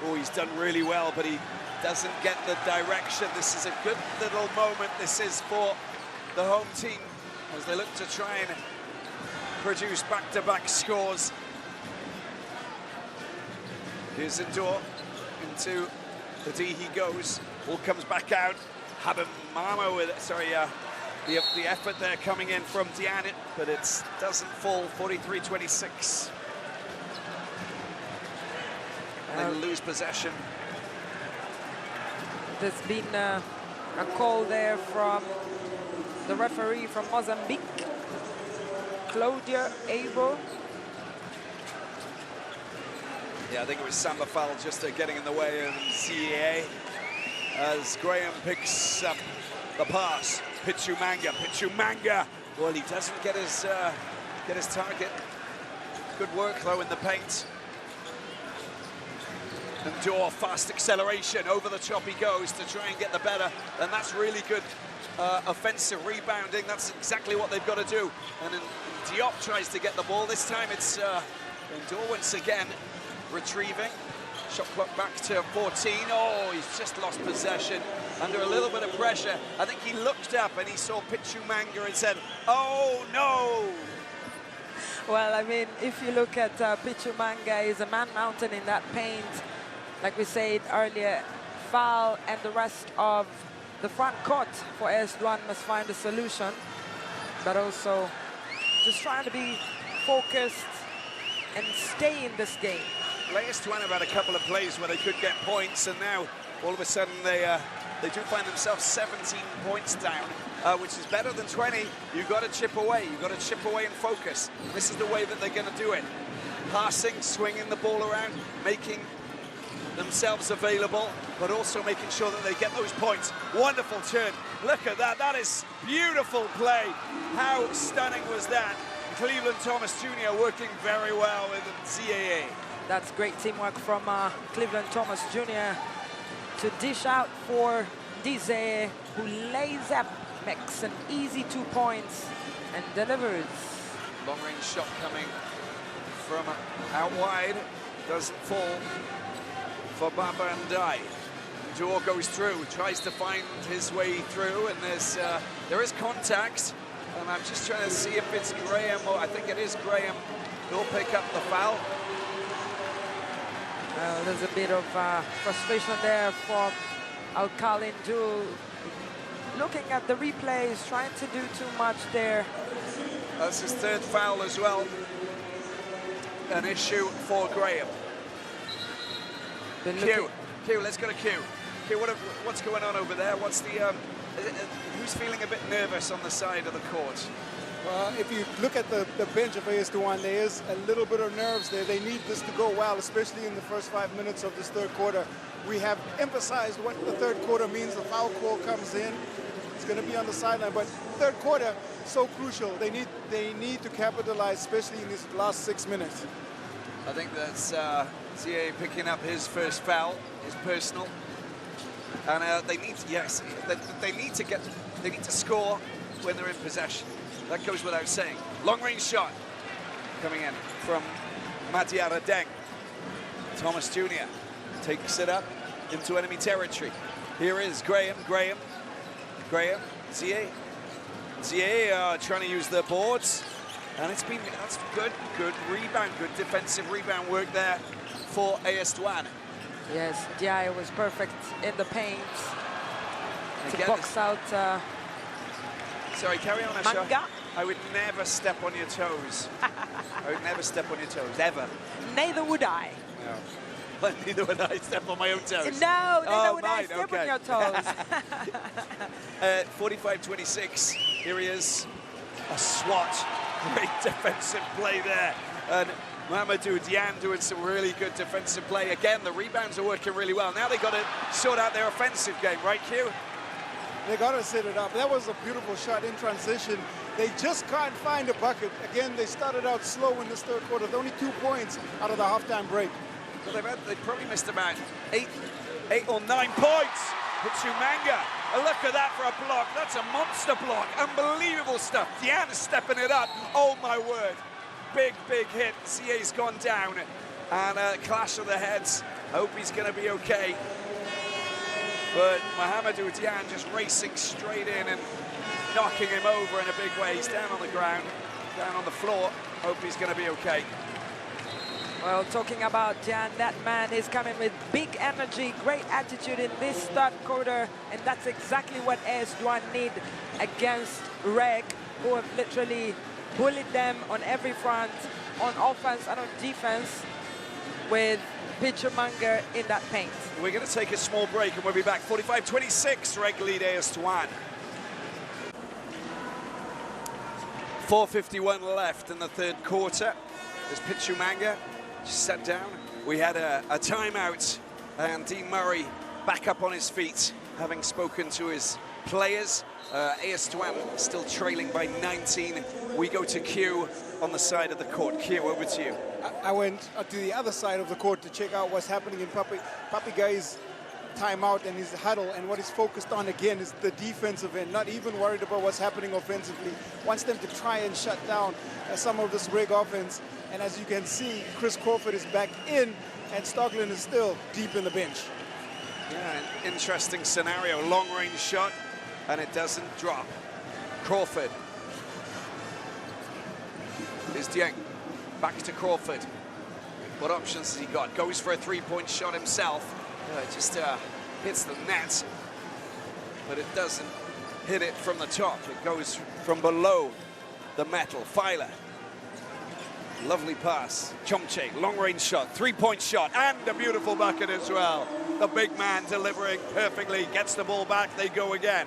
Oh, he's done really well, but he doesn't get the direction. This is a good little moment. This is for the home team as they look to try and produce back-to-back scores. Here's Ndor into the D he goes. Ball comes back out. Habimama with it. Sorry, the effort there coming in from Diane, but it doesn't fall. 43-26. And they lose possession. There's been a call there from the referee from Mozambique, Claudia Abel. Yeah, I think it was Samba Fall just getting in the way of CEA as Graham picks up the pass. Pichumanga. Well, he doesn't get his target. Good work though in the paint. And Dor, fast acceleration, over the top he goes to try and get the better, and that's really good offensive rebounding. That's exactly what they've got to do. And then Diop tries to get the ball. This time it's Dor once again retrieving. Shot clock back to 14. Oh, he's just lost possession under a little bit of pressure. I think he looked up and he saw Pichumanga and said, oh no! Well, I mean, if you look at Pichumanga, he's a man mountain in that paint. Like we said earlier, Fall and the rest of the front court for AS Douanes must find a solution, but also just trying to be focused and stay in this game. AS Douanes have had a couple of plays where they could get points, and now all of a sudden they do find themselves 17 points down, which is better than 20. You've got to chip away. You've got to chip away and focus. This is the way that they're going to do it. Passing, swinging the ball around, making themselves available, but also making sure that they get those points. Wonderful turn. Look at that. That is beautiful play. How stunning was that? Cleveland Thomas Jr. working very well with CAA. That's great teamwork from Cleveland Thomas Jr. to dish out for Dize, who lays up, makes an easy 2 points and delivers. Long-range shot coming from out wide. Doesn't fall for Baba and Dai. Dor goes through, tries to find his way through, and there is contact. And I'm just trying to see if it's Graham, or I think it is Graham, who'll pick up the foul. There's a bit of frustration there from Alcalin Jul. Looking at the replays, trying to do too much there. That's his third foul as well. An issue for Graham. Been Q, let's go to Q. Q, what's going on over there? What's the who's feeling a bit nervous on the side of the court? If you look at the bench of AS Douanes, there is a little bit of nerves there. They need this to go well, especially in the first 5 minutes of this third quarter. We have emphasized what the third quarter means. The foul call comes in. It's going to be on the sideline, but third quarter, so crucial. They need to capitalize, especially in these last 6 minutes. I think that's CA picking up his first foul, his personal. And they need to score when they're in possession. That goes without saying. Long-range shot coming in from Madiara Deng. Thomas Jr. takes it up into enemy territory. Here is Graham, ZA trying to use their boards. And that's good rebound, good defensive rebound work there for AS Douanes. Yes, Dia was perfect in the paint to box out. Sorry, carry on, Asha. Manga. I would never step on your toes. I would never step on your toes, ever. Neither would I. No. But neither would I step on my own toes. No, neither would I step on your toes. 45-26, here he is. A swat, great defensive play there. And Mamadou Diane doing some really good defensive play. Again, the rebounds are working really well. Now they've got to sort out their offensive game, right, Q? They got to set it up. That was a beautiful shot in transition. They just can't find a bucket. Again, they started out slow in this third quarter. They're only 2 points out of the halftime break. Well, they've probably missed about eight or 9 points. Manga, a look at that for a block. That's a monster block. Unbelievable stuff. Diane is stepping it up. Oh, my word. Big hit. CA's gone down. And a clash of the heads. I hope he's going to be okay. But Mohamedou Diane just racing straight in and knocking him over in a big way. He's down on the ground, down on the floor. Hope he's going to be okay. Well, talking about Jan, that man is coming with big energy, great attitude in this third quarter, and that's exactly what AS Douanes need against REG, who have literally bullied them on every front, on offense and on defense, with Manga in that paint. We're going to take a small break and we'll be back. 45-26, REG lead AS Douanes. 4:51 left in the third quarter. There's Manga. Just sat down. We had a timeout, and Dean Murray back up on his feet, having spoken to his players. AS Douanes still trailing by 19. We go to Q on the side of the court. Q, over to you. I went to the other side of the court to check out what's happening in Papi Guy's timeout and his huddle, and what he's focused on again is the defensive end, not even worried about what's happening offensively. Wants them to try and shut down some of this REG offense. And as you can see, Chris Crawford is back in, and Stockland is still deep in the bench. Yeah, an interesting scenario. Long-range shot, and it doesn't drop. Crawford. Here's Dieng. Back to Crawford. What options has he got? Goes for a three-point shot himself. Just hits the net, but it doesn't hit it from the top. It goes from below the metal. Filer. Lovely pass. Chomche, long-range shot, three-point shot, and a beautiful bucket as well. The big man delivering perfectly, gets the ball back, they go again.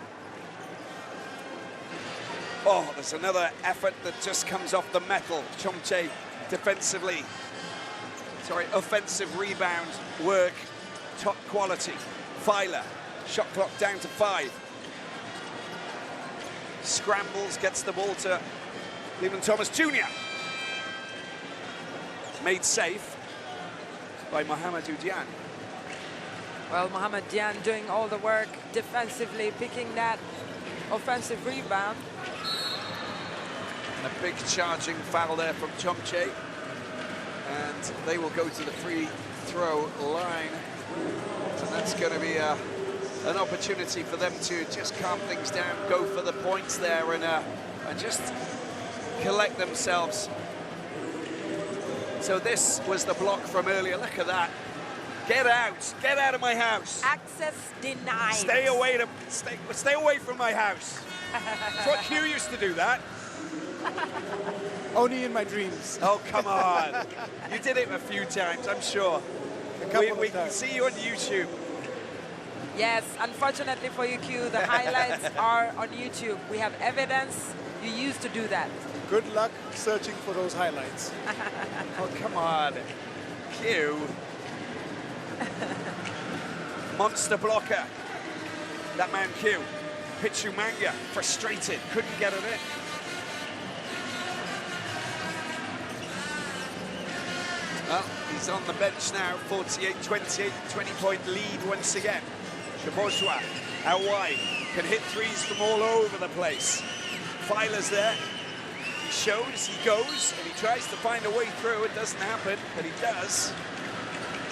Oh, there's another effort that just comes off the metal. Chomche defensively, offensive rebound work, top quality. Filer, shot clock down to 5. Scrambles, gets the ball to Cleveland Thomas Jr. Made safe by Mohamedou Diane. Well, Mohamed Diane doing all the work defensively, picking that offensive rebound. A big charging foul there from Chomche. And they will go to the free throw line. And that's going to be an opportunity for them to just calm things down, go for the points there, and just collect themselves. So this was the block from earlier. Look at that. Get out of my house. Access denied. Stay away from my house. That's what Q used to do that. Only in my dreams. Oh, come on. You did it a few times, I'm sure. a couple of We can times. see you on YouTube. Yes, unfortunately for you, Q, the highlights are on YouTube. We have evidence you used to do that. Good luck searching for those highlights. Oh, come on. Q. Monster blocker. That man Q. Pichumanga, frustrated, couldn't get it in. Well, he's on the bench now, 48-28, 20-point lead once again. Shaboswa, out wide, can hit threes from all over the place. Filer's there. He shows, he goes, and he tries to find a way through. It doesn't happen, but he does.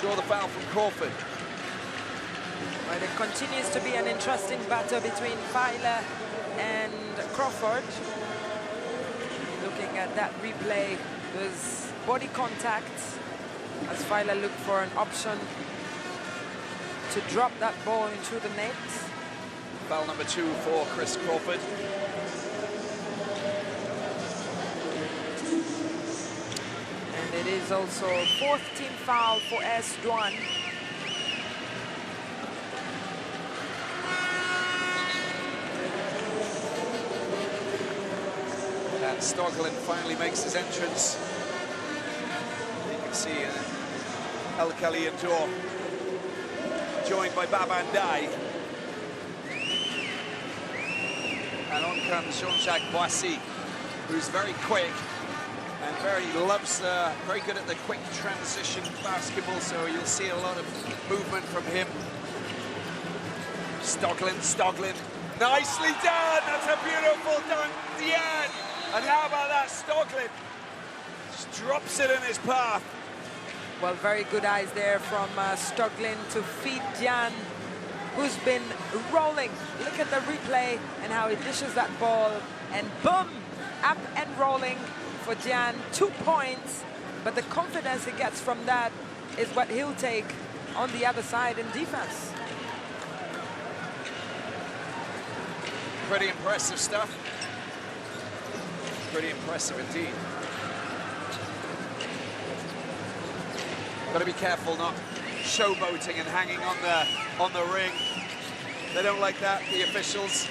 Draw the foul from Crawford. Well, it continues to be an interesting battle between Filer and Crawford. Looking at that replay, there's body contact as Filer looked for an option to drop that ball into the net. Foul number 2 for Chris Crawford. And it is also 4th team foul for Douanes. And Stoglin finally makes his entrance. You can see El Khali and Dor joined by Babandai. And on comes Jean-Jacques Boissy, who's very quick and very good at the quick transition basketball, so you'll see a lot of movement from him. Stoglin, nicely done! That's a beautiful dunk, Diane! And how about that, Stoglin? Just drops it in his path. Well, very good eyes there from Stoglin to feed Jan, who's been rolling. Look at the replay and how he dishes that ball, and boom, up and rolling for Jan, 2 points. But the confidence he gets from that is what he'll take on the other side in defense. Pretty impressive stuff. Pretty impressive indeed. Got to be careful not showboating and hanging on the ring. They don't like that, the officials.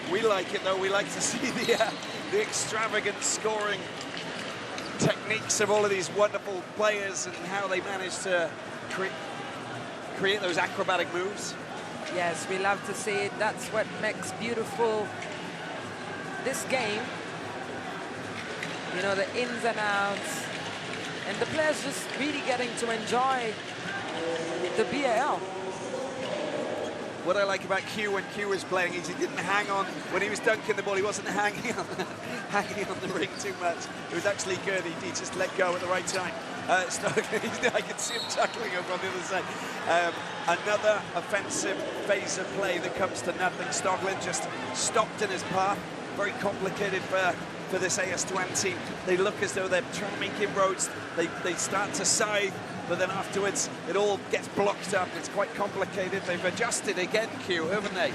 We like it though. We like to see the extravagant scoring techniques of all of these wonderful players and how they manage to create those acrobatic moves. Yes, we love to see it. That's what makes beautiful this game. You know, the ins and outs, and the players just really getting to enjoy the BAL. What I like about Q when Q was playing is he didn't hang on. When he was dunking the ball, he wasn't hanging on the ring too much. It was actually good. He just let go at the right time. I can see him chuckling over on the other side. Another offensive phase of play that comes to nothing. Stoglin just stopped in his path. Very complicated for this AS Douanes team. They look as though they're trying to make inroads. They start to scythe, but then afterwards it all gets blocked up. It's quite complicated. They've adjusted again, Q, haven't they?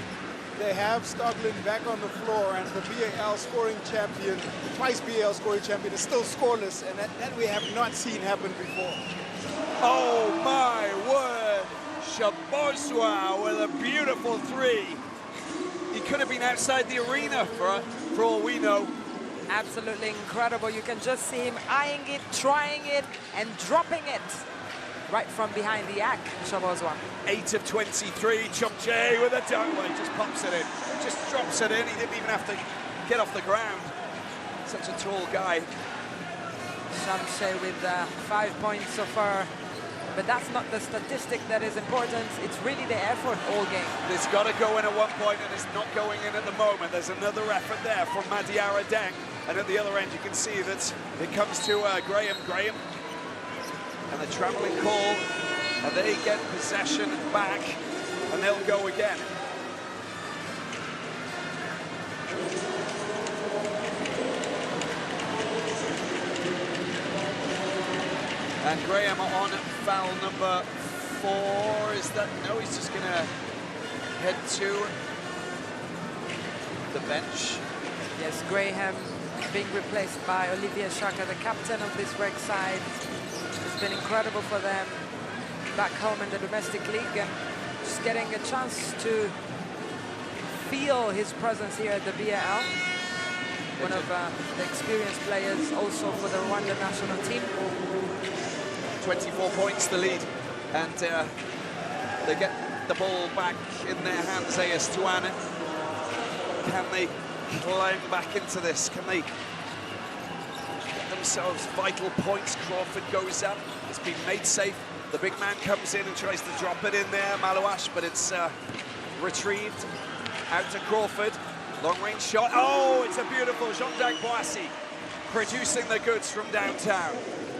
They have Stoglin back on the floor, and the BAL scoring champion, twice BAL scoring champion, is still scoreless, and that we have not seen happen before. Oh my word! Shaboswa with a beautiful 3. He could have been outside the arena for all we know. Absolutely incredible. You can just see him eyeing it, trying it, and dropping it right from behind the arc, Shaboswa. 8 of 23, Chomche with a dunk. Well, he just pops it in, just drops it in. He didn't even have to get off the ground. Such a tall guy. Chomche with 5 points so far. But that's not the statistic that is important. It's really the effort all game. It's got to go in at one point, and it's not going in at the moment. There's another effort there from Madiara Deng. And at the other end, you can see that it comes to Graham. And the traveling call, and they get possession back, and they'll go again. And Graham on foul number 4. Is that, no, he's just gonna head to the bench. Yes, Graham being replaced by Olivier Chaka, the captain of this REG side. It's been incredible for them. back home in the domestic league and just getting a chance to feel his presence here at the BAL. One of the experienced players also for the Rwanda national team. 24 points the lead, and they get the ball back in their hands. AS Douanes, can they climb back into this? Can they get themselves vital points? Crawford goes up, it's been made safe. The big man comes in and tries to drop it in there, Malouache, but it's retrieved out to Crawford. Long range shot. Oh, it's a beautiful Jean-Jacques Boissy producing the goods from downtown.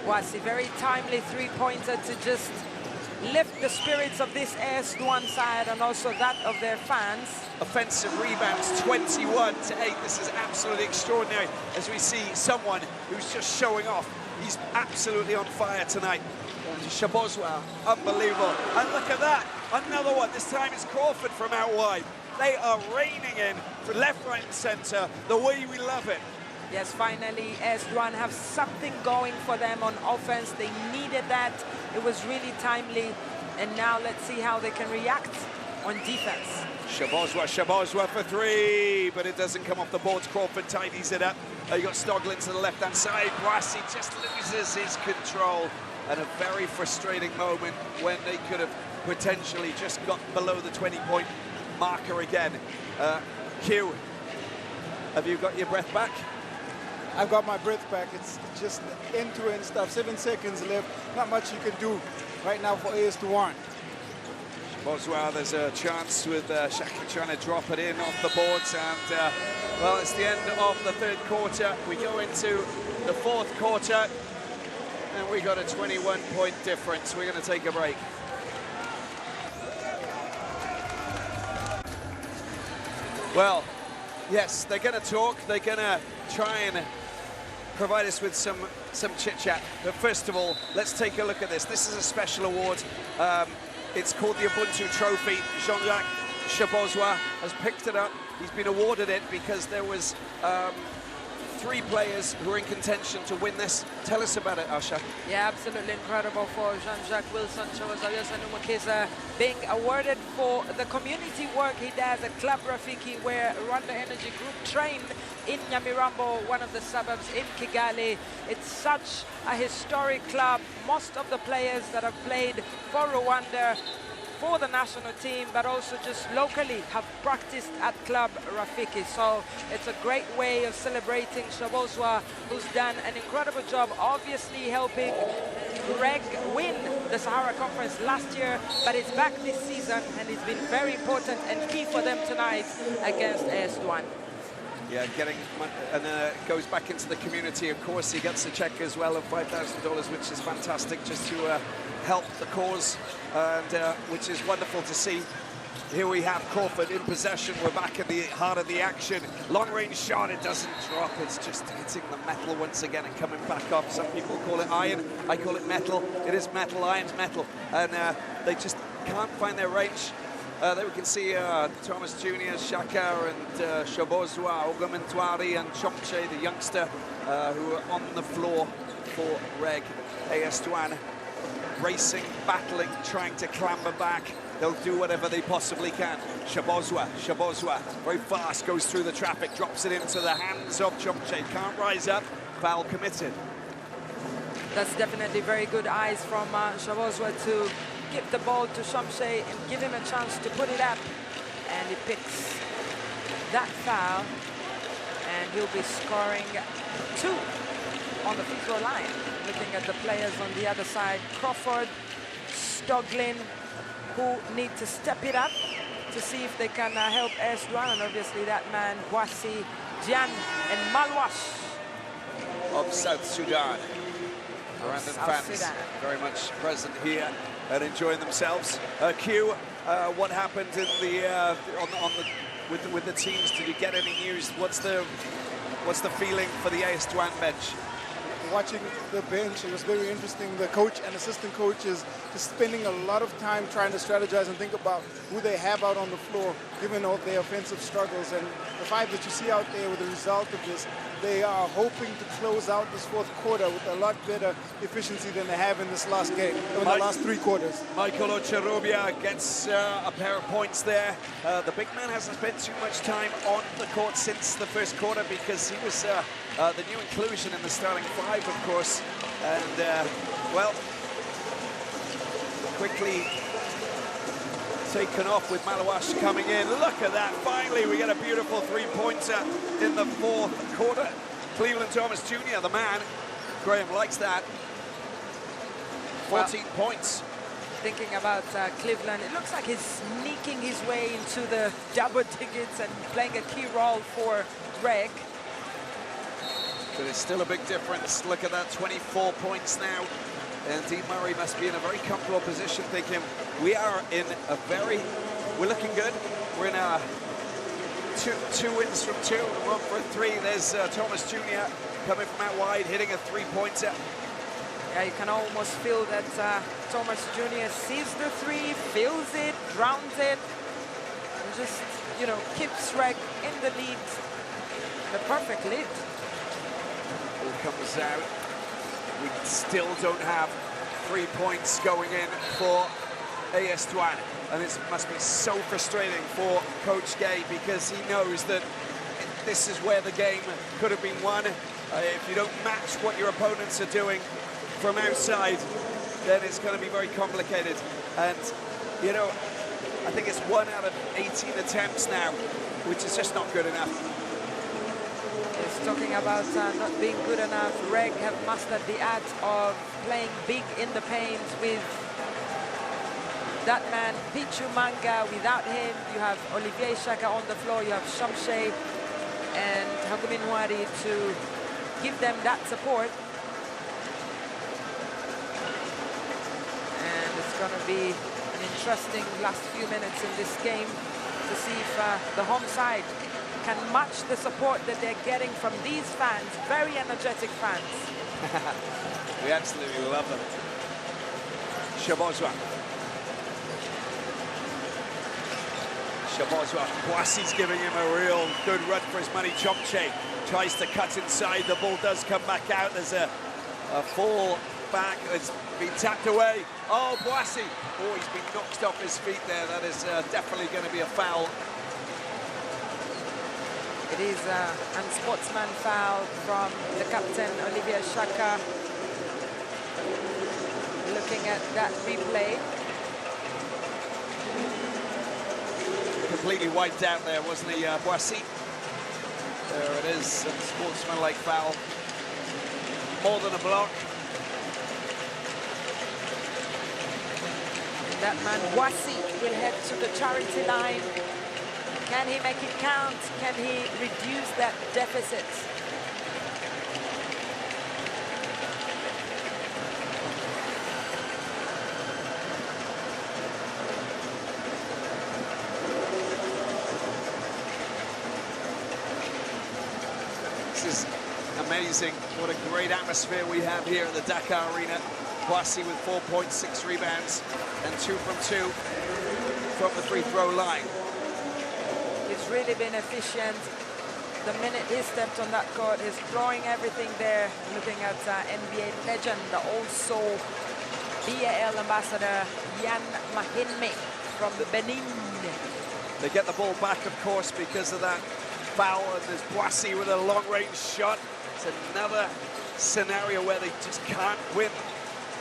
Boissy, very timely three-pointer to just lift the spirits of this AS Douanes side and also that of their fans. Offensive rebounds, 21-8. This is absolutely extraordinary as we see someone who's just showing off. He's absolutely on fire tonight. Shabozwa, unbelievable. And look at that, another one. This time it's Crawford from out wide. They are raining in for left, right, and centre, the way we love it. Yes, finally, AS Douanes have something going for them on offense. They needed that. It was really timely. And now let's see how they can react on defense. Shabozwa for three, but it doesn't come off the boards. Crawford tidies it up. You got Stoglin to the left-hand side. Boissy just loses his control. And a very frustrating moment when they could have potentially just got below the 20-point marker again. Q, have you got your breath back? I've got my breath back. It's just end-to-end stuff. 7 seconds left. Not much you can do right now for AS Douanes. Boswell, there's a chance with Shaki trying to drop it in off the boards, and well, it's the end of the third quarter. We go into the fourth quarter, and we got a 21-point difference. We're going to take a break. Well, yes, they're going to talk. They're going to try and provide us with some chit-chat. But first of all, let's take a look at this. This is a special award. It's called the Ubuntu Trophy. Jean-Jacques Shabozwa has picked it up. He's been awarded it because there was 3 players who were in contention to win this. Tell us about it, Asha. Yeah, absolutely incredible for Jean-Jacques Wilson Shabozwa being awarded for the community work he does at Club Rafiki, where Rwanda Energy Group trained in Nyamirambo, one of the suburbs in Kigali. It's such a historic club. Most of the players that have played for Rwanda, for the national team, but also just locally have practiced at Club Rafiki. So it's a great way of celebrating Shabozwa, who's done an incredible job, obviously helping REG win the Sahara Conference last year, but it's back this season, and it's been very important and key for them tonight against AS Douanes. Yeah, getting and goes back into the community. Of course, he gets a check as well of $5,000, which is fantastic, just to help the cause, and which is wonderful to see. Here we have Crawford in possession. We're back in the heart of the action. Long-range shot, it doesn't drop. It's just hitting the metal once again and coming back off. Some people call it iron. I call it metal. It is metal. Iron's metal. And they just can't find their range. There we can see Thomas Jr., Shaka, and Shabozwa, Ogamentwari, and Chomche, the youngster, who are on the floor for REG. AS Douanes racing, battling, trying to clamber back. They'll do whatever they possibly can. Shabozwa, very fast, goes through the traffic, drops it into the hands of Chomche. Can't rise up, foul committed. That's definitely very good eyes from Shabozwa to give the ball to Chomche and give him a chance to put it up. And he picks that foul, and he'll be scoring 2 on the free throw line. Looking at the players on the other side, Crawford, Stoglin, who need to step it up to see if they can help AS Douanes, and obviously that man, Boissy, Jian, and Malouache. Of South Sudan. Rwandan fans very much present here and enjoying themselves. Q, what happened in the with the teams? Did you get any news? What's the feeling for the AS Douanes bench? Watching the bench, it was very interesting. The coach and assistant coaches just spending a lot of time trying to strategize and think about who they have out on the floor, given all their offensive struggles. And the 5 that you see out there with the result of this they are hoping to close out this fourth quarter with a lot better efficiency than they have in this last game, in the last 3 quarters. Michael Ocharobia gets a pair of points there. The big man hasn't spent too much time on the court since the first quarter because he was the new inclusion in the starting 5, of course. And, well, quickly taken off with Malawash coming in. Look at that. Finally, we get a beautiful 3-pointer in the 4th quarter. Cleveland Thomas Jr., the man. Graham likes that. 14 points. Thinking about Cleveland, it looks like he's sneaking his way into the double digits and playing a key role for REG. But it's still a big difference. Look at that, 24 points now. And Dean Murray must be in a very comfortable position, thinking we are in a we're looking good. We're in a two wins from 2, 1 for 3. There's Thomas Jr. coming from out wide, hitting a 3-pointer. Yeah, you can almost feel that Thomas Jr. sees the 3, feels it, drowns it, and just, you know, keeps REG in the lead, the perfect lead. Ball comes out. We still don't have 3 points going in for AS Douanes. And it must be so frustrating for Coach Gay because he knows that this is where the game could have been won. If you don't match what your opponents are doing from outside, then it's going to be very complicated. And, you know, I think it's 1 out of 18 attempts now, which is just not good enough. It's talking about not being good enough. REG have mastered the art of playing big in the paint with that man, Pichu Manga. Without him, you have Olivier Xhaka on the floor, you have Shamshe and Hagumi Nwari to give them that support. And it's going to be an interesting last few minutes in this game to see if the home side can match the support that they're getting from these fans, very energetic fans. We absolutely love them. Shabozwa. Boissi's giving him a real good run for his money. Chomche tries to cut inside. The ball does come back out. There's a fall back. It's been tapped away. Oh, Boissi. Oh, he's been knocked off his feet there. That is definitely going to be a foul. It is an unsportsman foul from the captain, Olivier Xhaka. Looking at that replay. Completely wiped out there, wasn't he, Boissy? There it is, unsportsmanlike foul. More than a block. That man, Boissy, will head to the charity line. Can he make it count? Can he reduce that deficit? This is amazing. What a great atmosphere we have here at the Dakar Arena. Boissy with 4 points, 6 rebounds, and 2 from 2 from the free throw line. He's really been efficient. The minute he stepped on that court, he's throwing everything there. Looking at NBA legend, also BAL ambassador Yan Mahinmi from Benin. They get the ball back, of course, because of that foul, and there's Boissy with a long-range shot. It's another scenario where they just can't win,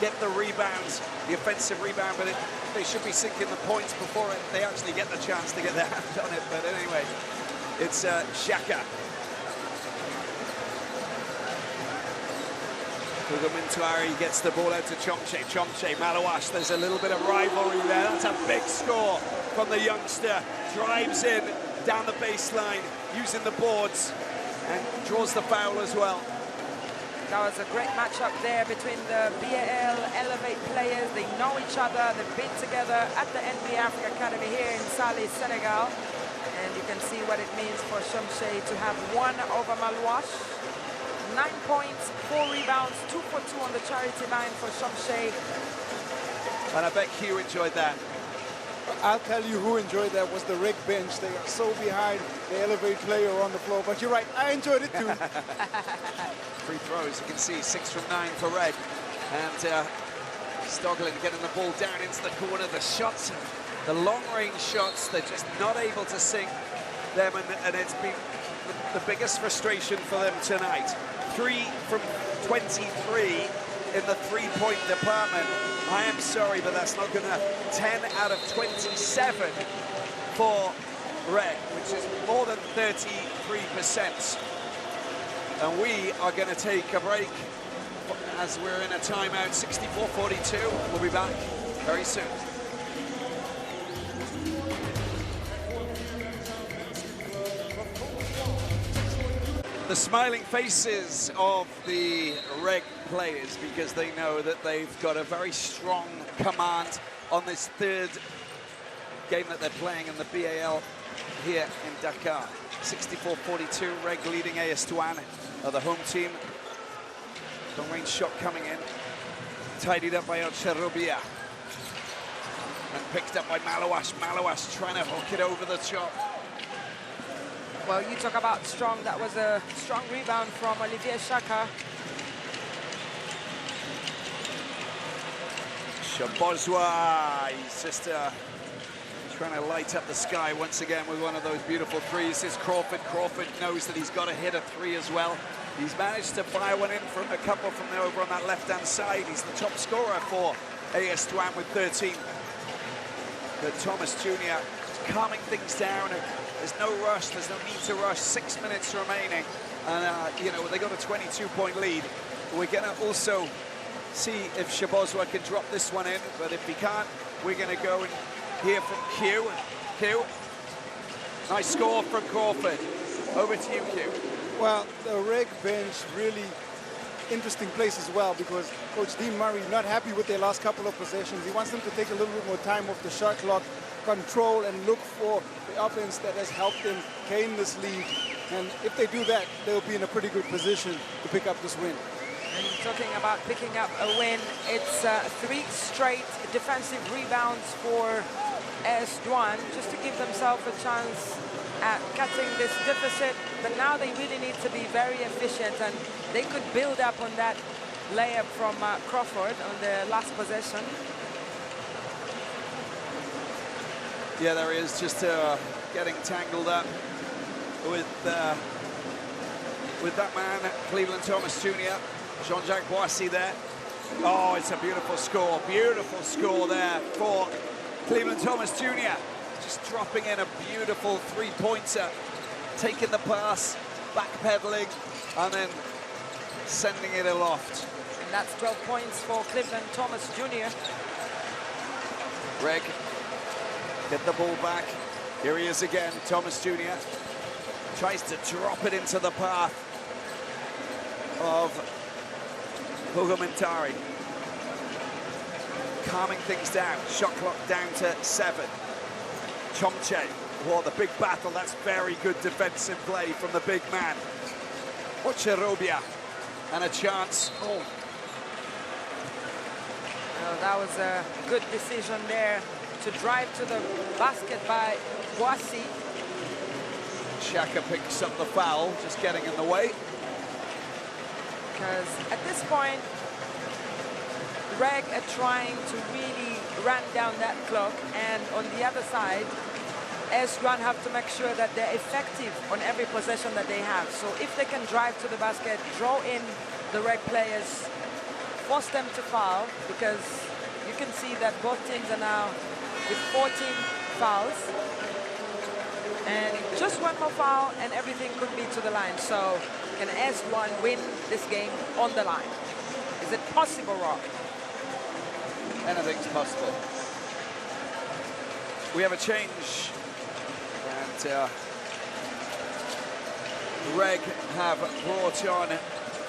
get the rebounds, the offensive rebound, but they should be sinking the points before they actually get the chance to get their hands on it. But anyway, it's Xhaka. Hugomintari gets the ball out to Chomche. Chomche, Malawash, there's a little bit of rivalry there. That's a big score from the youngster. Drives in down the baseline, using the boards, and draws the foul as well. That was a great matchup there between the BAL Elevate players. They know each other. They've been together at the NBA Africa Academy here in Salé, Senegal. And you can see what it means for Shamshe to have won over Malawash. 9 points, 4 rebounds, 2 for 2 on the charity line for Shamshe. And I bet Hugh enjoyed that. I'll tell you who enjoyed that was the REG bench. They are so behind the elevate player on the floor. But you're right, I enjoyed it too. Free throws, you can see 6 from 9 for REG. And Stoglin getting the ball down into the corner. The shots, the long-range shots, they're just not able to sink them. And it's been the biggest frustration for them tonight. 3 from 23 in the three-point department. I am sorry, but that's not gonna. 10 out of 27 for REG, which is more than 33%. And we are gonna take a break as we're in a timeout. 64-42. We'll be back very soon. The smiling faces of the REG players, because they know that they've got a very strong command on this third game that they're playing in the BAL here in Dakar. 64-42, REG leading AS Douanes, the home team. Long range shot coming in, tidied up by RWA. And picked up by Malawash. Malawash trying to hook it over the top. Well, you talk about strong. That was a strong rebound from Olivier Chaka. Shabozwa, he's just trying to light up the sky once again with one of those beautiful threes. This is Crawford. Crawford knows that he's got to hit a three as well. He's managed to fire one in from a couple from there over on that left-hand side. He's the top scorer for AS Douanes with 13. But Thomas Jr. calming things down. There's no rush, there's no need to rush. 6 minutes remaining. And, you know, they got a 22-point lead. We're going to also see if Shabozwa can drop this one in. But if he can't, we're going to go and hear from Q. Q. Nice score from Crawford. Over to you, Q. Well, the REG bench really interesting place as well, because Coach Dean Murray not happy with their last couple of possessions. He wants them to take a little bit more time off the shot clock, control and look for the offense that has helped them gain this lead. And if they do that, they'll be in a pretty good position to pick up this win. And talking about picking up a win, it's 3 straight defensive rebounds for AS Douanes, just to give themselves a chance at cutting this deficit. But now they really need to be very efficient, and they could build up on that layup from Crawford on the last possession. Yeah, there he is, just getting tangled up with that man, Cleveland Thomas Jr., Jean-Jacques Boissy there. Oh, it's a beautiful score there for Cleveland Thomas Jr. Just dropping in a beautiful three-pointer, taking the pass, backpedaling, and then sending it aloft. And that's 12 points for Cleveland Thomas Jr. REG get the ball back. Here he is again, Thomas Jr. Tries to drop it into the path of Hugo Mentari. Calming things down, shot clock down to 7. Chomche, oh, the big battle, that's very good defensive play from the big man. Ocherobia, and a chance. Oh. Well, that was a good decision there to drive to the basket by Boissy. Chaka picks up the foul, just getting in the way. Because at this point, REG are trying to really run down that clock, and on the other side, AS Douanes have to make sure that they're effective on every possession that they have. So if they can drive to the basket, draw in the REG players, force them to foul, because you can see that both teams are now with 14 fouls. And just one more foul and everything could be to the line. So can AS Douanes win this game on the line? Is it possible, Rob? Anything's possible. We have a change. And REG have brought on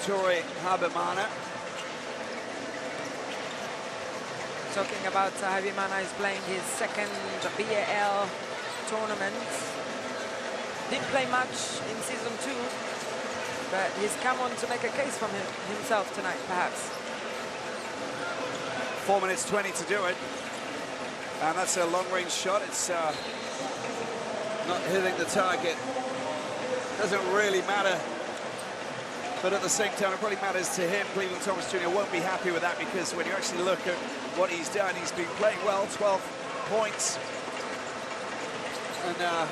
Tori Habimana. Talking about Habimana is playing his second BAL tournament. Didn't play much in season 2, but he's come on to make a case from himself tonight, perhaps. 4 minutes 20 to do it. And that's a long-range shot. It's not hitting the target. Doesn't really matter. But at the same time, it probably matters to him. Cleveland Thomas Jr. won't be happy with that, because when you actually look at what he's done, he's been playing well, 12 points. And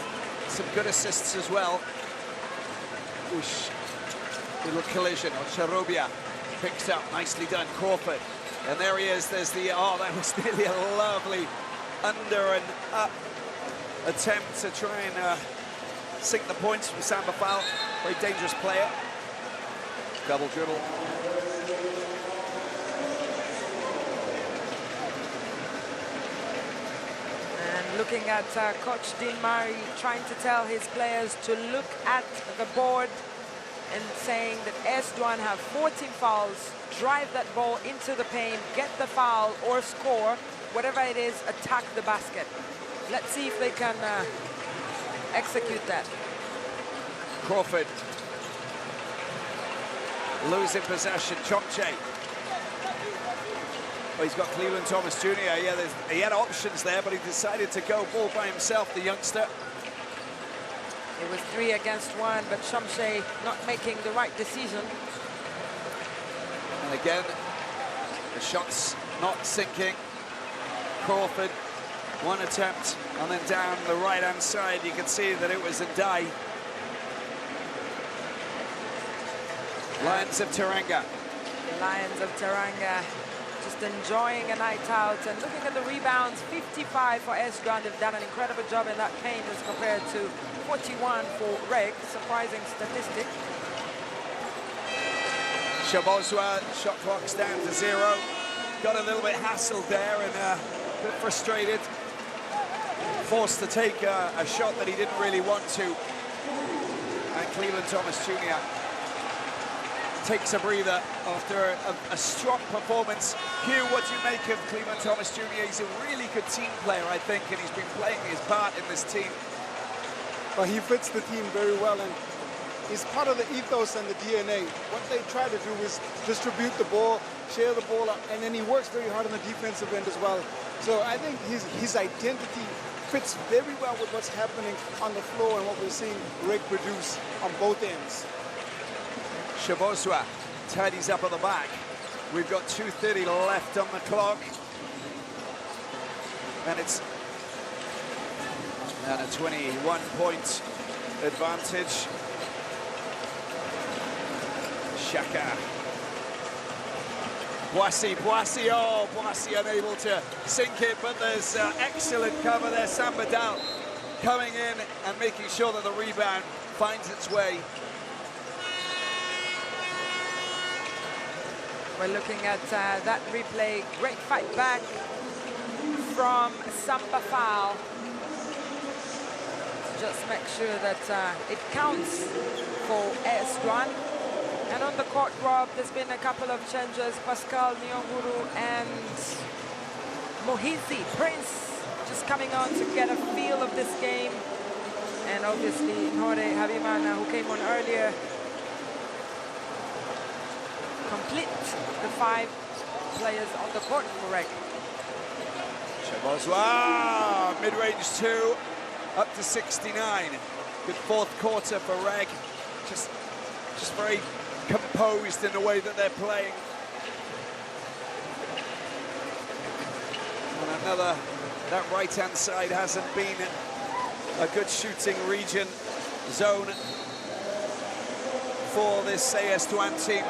some good assists as well. Whoosh. Little collision. Charobia picks up, nicely done, Crawford. And there he is, there's the, oh, that was nearly a lovely under and up attempt to try and sink the points from Samba Foul. Very dangerous player. Double dribble. And looking at Coach Dean Murray trying to tell his players to look at the board and saying that AS Douanes have 14 fouls, drive that ball into the paint, get the foul or score, whatever it is, attack the basket. Let's see if they can execute that. Crawford losing possession. Chomche. Well, he's got Cleveland Thomas Jr. Yeah, he had options there, but he decided to go ball by himself, the youngster. It was 3 against 1, but Chomche not making the right decision. And again, the shot's not sinking. Crawford, one attempt, and then down the right-hand side, you can see that it was a die. Lions of Teranga. Lions of Teranga just enjoying a night out. And looking at the rebounds, 55 for AS Douanes. They've done an incredible job in that paint as compared to 41 for REG. Surprising statistic. Shabozwa, shot clock's down to 0. Got a little bit hassled there and a bit frustrated. Forced to take a shot that he didn't really want to. And Cleveland Thomas Jr. takes a breather after a strong performance. Hugh, what do you make of Cleveland Thomas Jr.? He's a really good team player, I think, and he's been playing his part in this team. Well, he fits the team very well, and he's part of the ethos and the DNA. What they try to do is distribute the ball, share the ball up, and then he works very hard on the defensive end as well. So I think his identity fits very well with what's happening on the floor and what we're seeing REG produce on both ends. Shabozwa tidies up at the back. We've got 2:30 left on the clock. And it's a 21-point advantage. Shaka. Boissy, oh, Boissy unable to sink it, but there's excellent cover there. Samba Dal coming in and making sure that the rebound finds its way. We're looking at that replay. Great fight back from Samba Foul. Just make sure that it counts for AS Douanes. And on the court, Rob, there's been a couple of changes. Pascal Nyonguru and Mohizi Prince just coming on to get a feel of this game. And obviously, Nhore Habimana, who came on earlier, complete the 5 players on the court for REG. Shabozwa, mid-range 2, up to 69. Good fourth quarter for REG. Just very composed in the way that they're playing. And another, that right-hand side hasn't been a good shooting region zone for this AS Douanes team.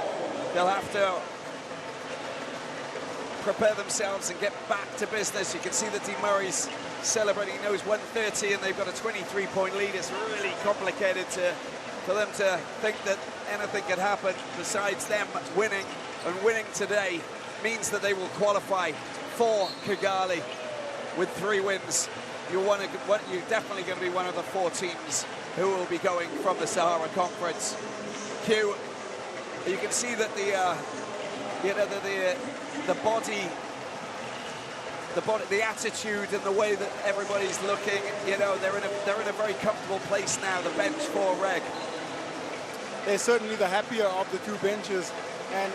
They'll have to prepare themselves and get back to business. You can see that Dean Murray's celebrating. He knows 130 and they've got a 23-point lead. It's really complicated for them to think that anything could happen besides them winning. And winning today means that they will qualify for Kigali with 3 wins. You're definitely going to be one of the 4 teams who will be going from the Sahara Conference. Q, you can see that the attitude and the way that everybody's looking, you know, they're in a very comfortable place now, the bench for REG. They're certainly the happier of the 2 benches, and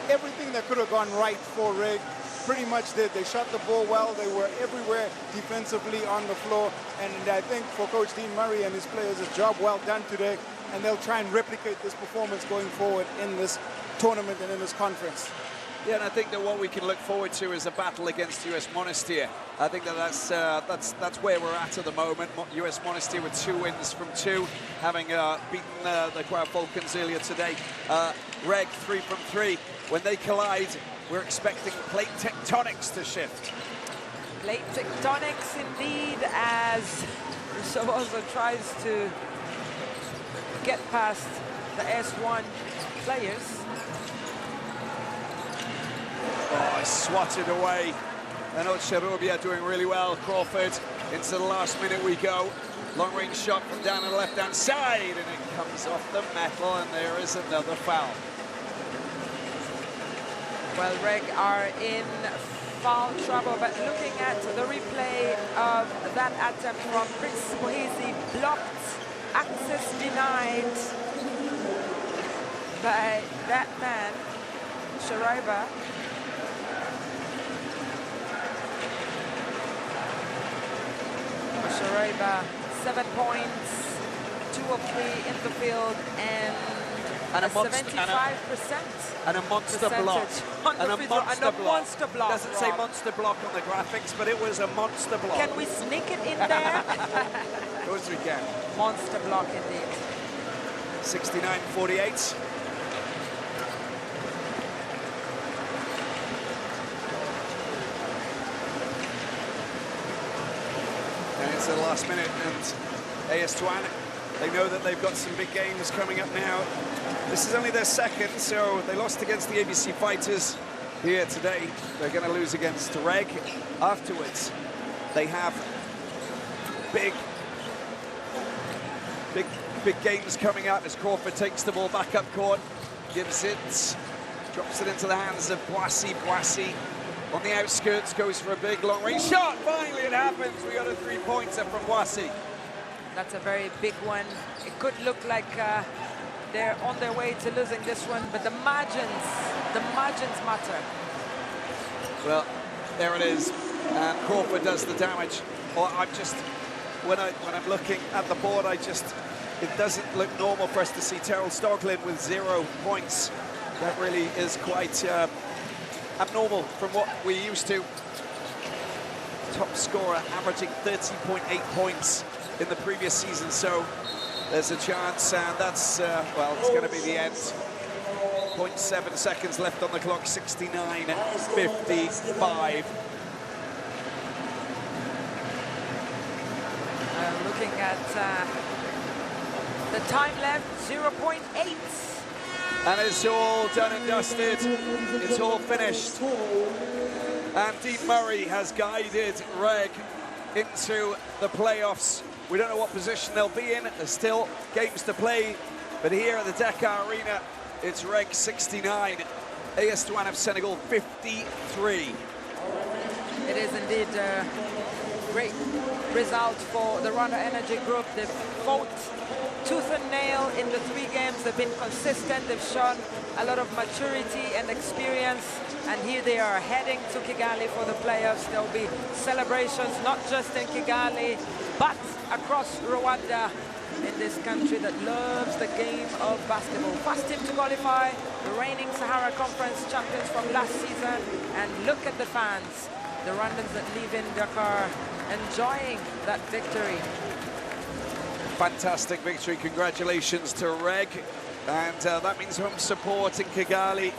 everything that could have gone right for REG pretty much did. They shot the ball well. They were everywhere defensively on the floor. And I think for Coach Dean Murray and his players, a job well done today. And they'll try and replicate this performance going forward in this tournament and in this conference. Yeah, and I think that what we can look forward to is a battle against US Monastir. I think that that's where we're at the moment. US Monastir with 2 wins from 2, having beaten the Crowd Falcons earlier today. REG 3 from 3. When they collide, we're expecting plate tectonics to shift. Plate tectonics indeed, as Sobozo tries to get past the S1 players. Oh, swatted away. And Cherubia doing really well. Crawford, into the last minute we go. Long range shot from down on the left-hand side, and it comes off the metal, and there is another foul. Well, REG are in foul trouble, but looking at the replay of that attempt from Prince Mohisi, blocked, access denied by that man, Sharaiba. Sharaiba, 7 points, 2 of 3 in the field, and a 75%. And a monster block. And a monster block. Doesn't say monster block on the graphics, but it was a monster block. Can we sneak it in there? Of course we can. Monster block indeed. 69-48. And it's the last minute, and AS Douanes, they know that they've got some big games coming up now. This is only their second, so they lost against the ABC Fighters here today. They're going to lose against REG. Afterwards, they have big games coming up as Crawford takes the ball back up court, gives it, drops it into the hands of Boissy. Boissy on the outskirts goes for a big long range shot. Finally it happens. We got a 3-pointer from Boissy. That's a very big one. It could look like they're on their way to losing this one, but the margins matter. Well, there it is, and Crawford does the damage. Well, when I'm looking at the board, it doesn't look normal for us to see Terrell Stoglin with 0 points. That really is quite abnormal from what we're used to. Top scorer averaging 30.8 points in the previous season, so there's a chance, and that's, well, it's going to be the end. 0.7 seconds left on the clock, 69-55. Looking at the time left, 0.8. And it's all done and dusted. It's all finished. And Dean Murray has guided REG into the playoffs. We don't know what position they'll be in. There's still games to play. But here at the Dakar Arena, it's REG 69, AS Douanes of Senegal 53. It is indeed a great result for the Rwanda Energy Group. They've fought tooth and nail in the 3 games. They've been consistent. They've shown a lot of maturity and experience. And here they are heading to Kigali for the playoffs. There'll be celebrations not just in Kigali, but across Rwanda, in this country that loves the game of basketball. First team to qualify, the reigning Sahara Conference champions from last season. And look at the fans, the Rwandans that live in Dakar, enjoying that victory. Fantastic victory. Congratulations to REG. And that means home support in Kigali.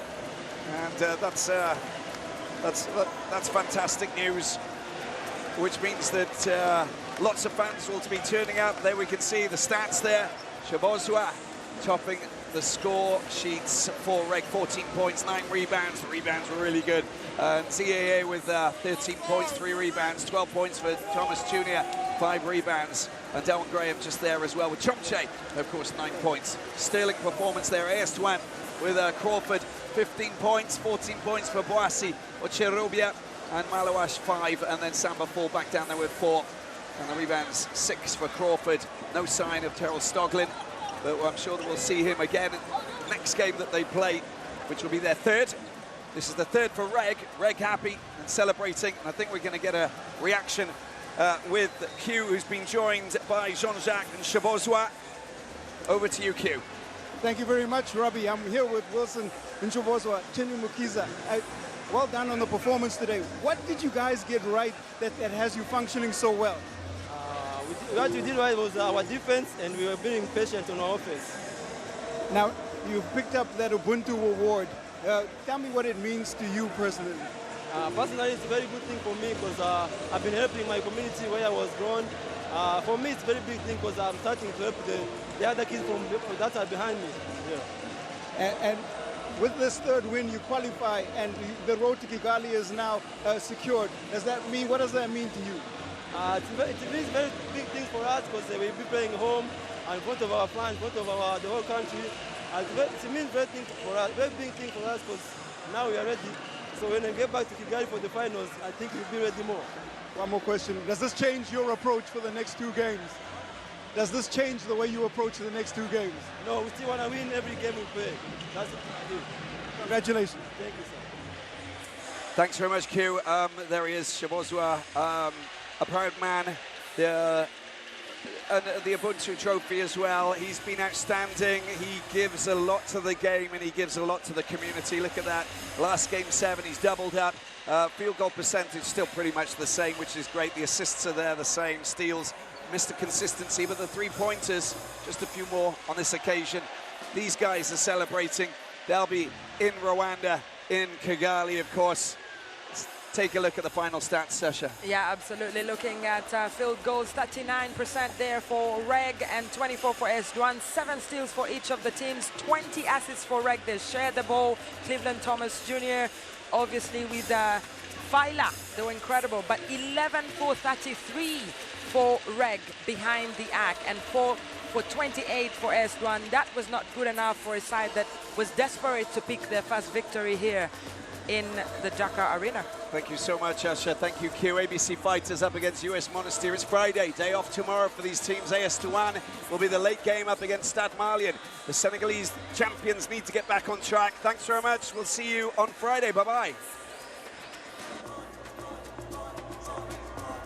And that's fantastic news, which means that lots of fans will be turning out. There we can see the stats there. Shabozwa topping the score sheets for REG, 14 points, 9 rebounds. The rebounds were really good. ZAA with 13 points, 3 rebounds, 12 points for Thomas Jr., 5 rebounds. And Delwyn Graham just there as well with Chomche, of course, 9 points. Sterling performance there. AS Douanes with Crawford, 15 points, 14 points for Boissy, Ocherubia, and Malawash 5, and then Samba 4 back down there with 4. And the rebounds 6 for Crawford. No sign of Terrell Stoglin, but I'm sure that we'll see him again next game that they play, which will be their 3rd. This is the third for REG. REG happy and celebrating. And I think we're going to get a reaction with Q, who's been joined by Jean-Jacques and Shabozwa. Over to you, Q. Thank you very much, Robbie. I'm here with Wilson and Shabozwa, Chinyu Mukiza. Well done on the performance today. What did you guys get right that has you functioning so well? What we did right was our defense, and we were being patient on our offense. Now, you've picked up that Ubuntu award. Tell me what it means to you personally. Personally, it's a very good thing for me because I've been helping my community where I was born. For me, it's a very big thing because I'm starting to help the other kids from that are behind me. Yeah. And with this third win, you qualify, and the road to Kigali is now secured. What does that mean to you? It means very big things for us because we'll be playing home and in front of our fans, in front of the whole country. It means very big thing for us because now we are ready. So when we get back to Kigali for the finals, I think we'll be ready more. One more question. Does this change your approach for the next 2 games? Does this change the way you approach the next 2 games? No, we still want to win every game we play. That's what we do. Congratulations. Thank you, sir. Thanks very much, Q. There he is, Shabozwa, a proud man. And the Ubuntu trophy as well. He's been outstanding. He gives a lot to the game and he gives a lot to the community. Look at that. Last game 7, he's doubled up. Field goal percentage still pretty much the same, which is great. The assists are there the same. Steals, Mr. Consistency, but the 3-pointers, just a few more on this occasion. These guys are celebrating. They'll be in Rwanda, in Kigali, of course. Take a look at the final stats, Sasha. Yeah, absolutely. Looking at field goals, 39% there for REG and 24 for S1. 7 steals for each of the teams, 20 assists for REG. They share the ball. Cleveland Thomas Jr., obviously with Phyla, they were incredible. But 11 for 33 for REG behind the arc and 4 for 28 for S1. That was not good enough for a side that was desperate to pick their first victory here in the Dakar Arena. Thank you so much, Asha. Thank you, Q. ABC Fighters up against US Monastir. It's Friday, day off tomorrow for these teams. AS Douanes will be the late game up against Stade Malien. The Senegalese champions need to get back on track. Thanks very much. We'll see you on Friday. Bye-bye.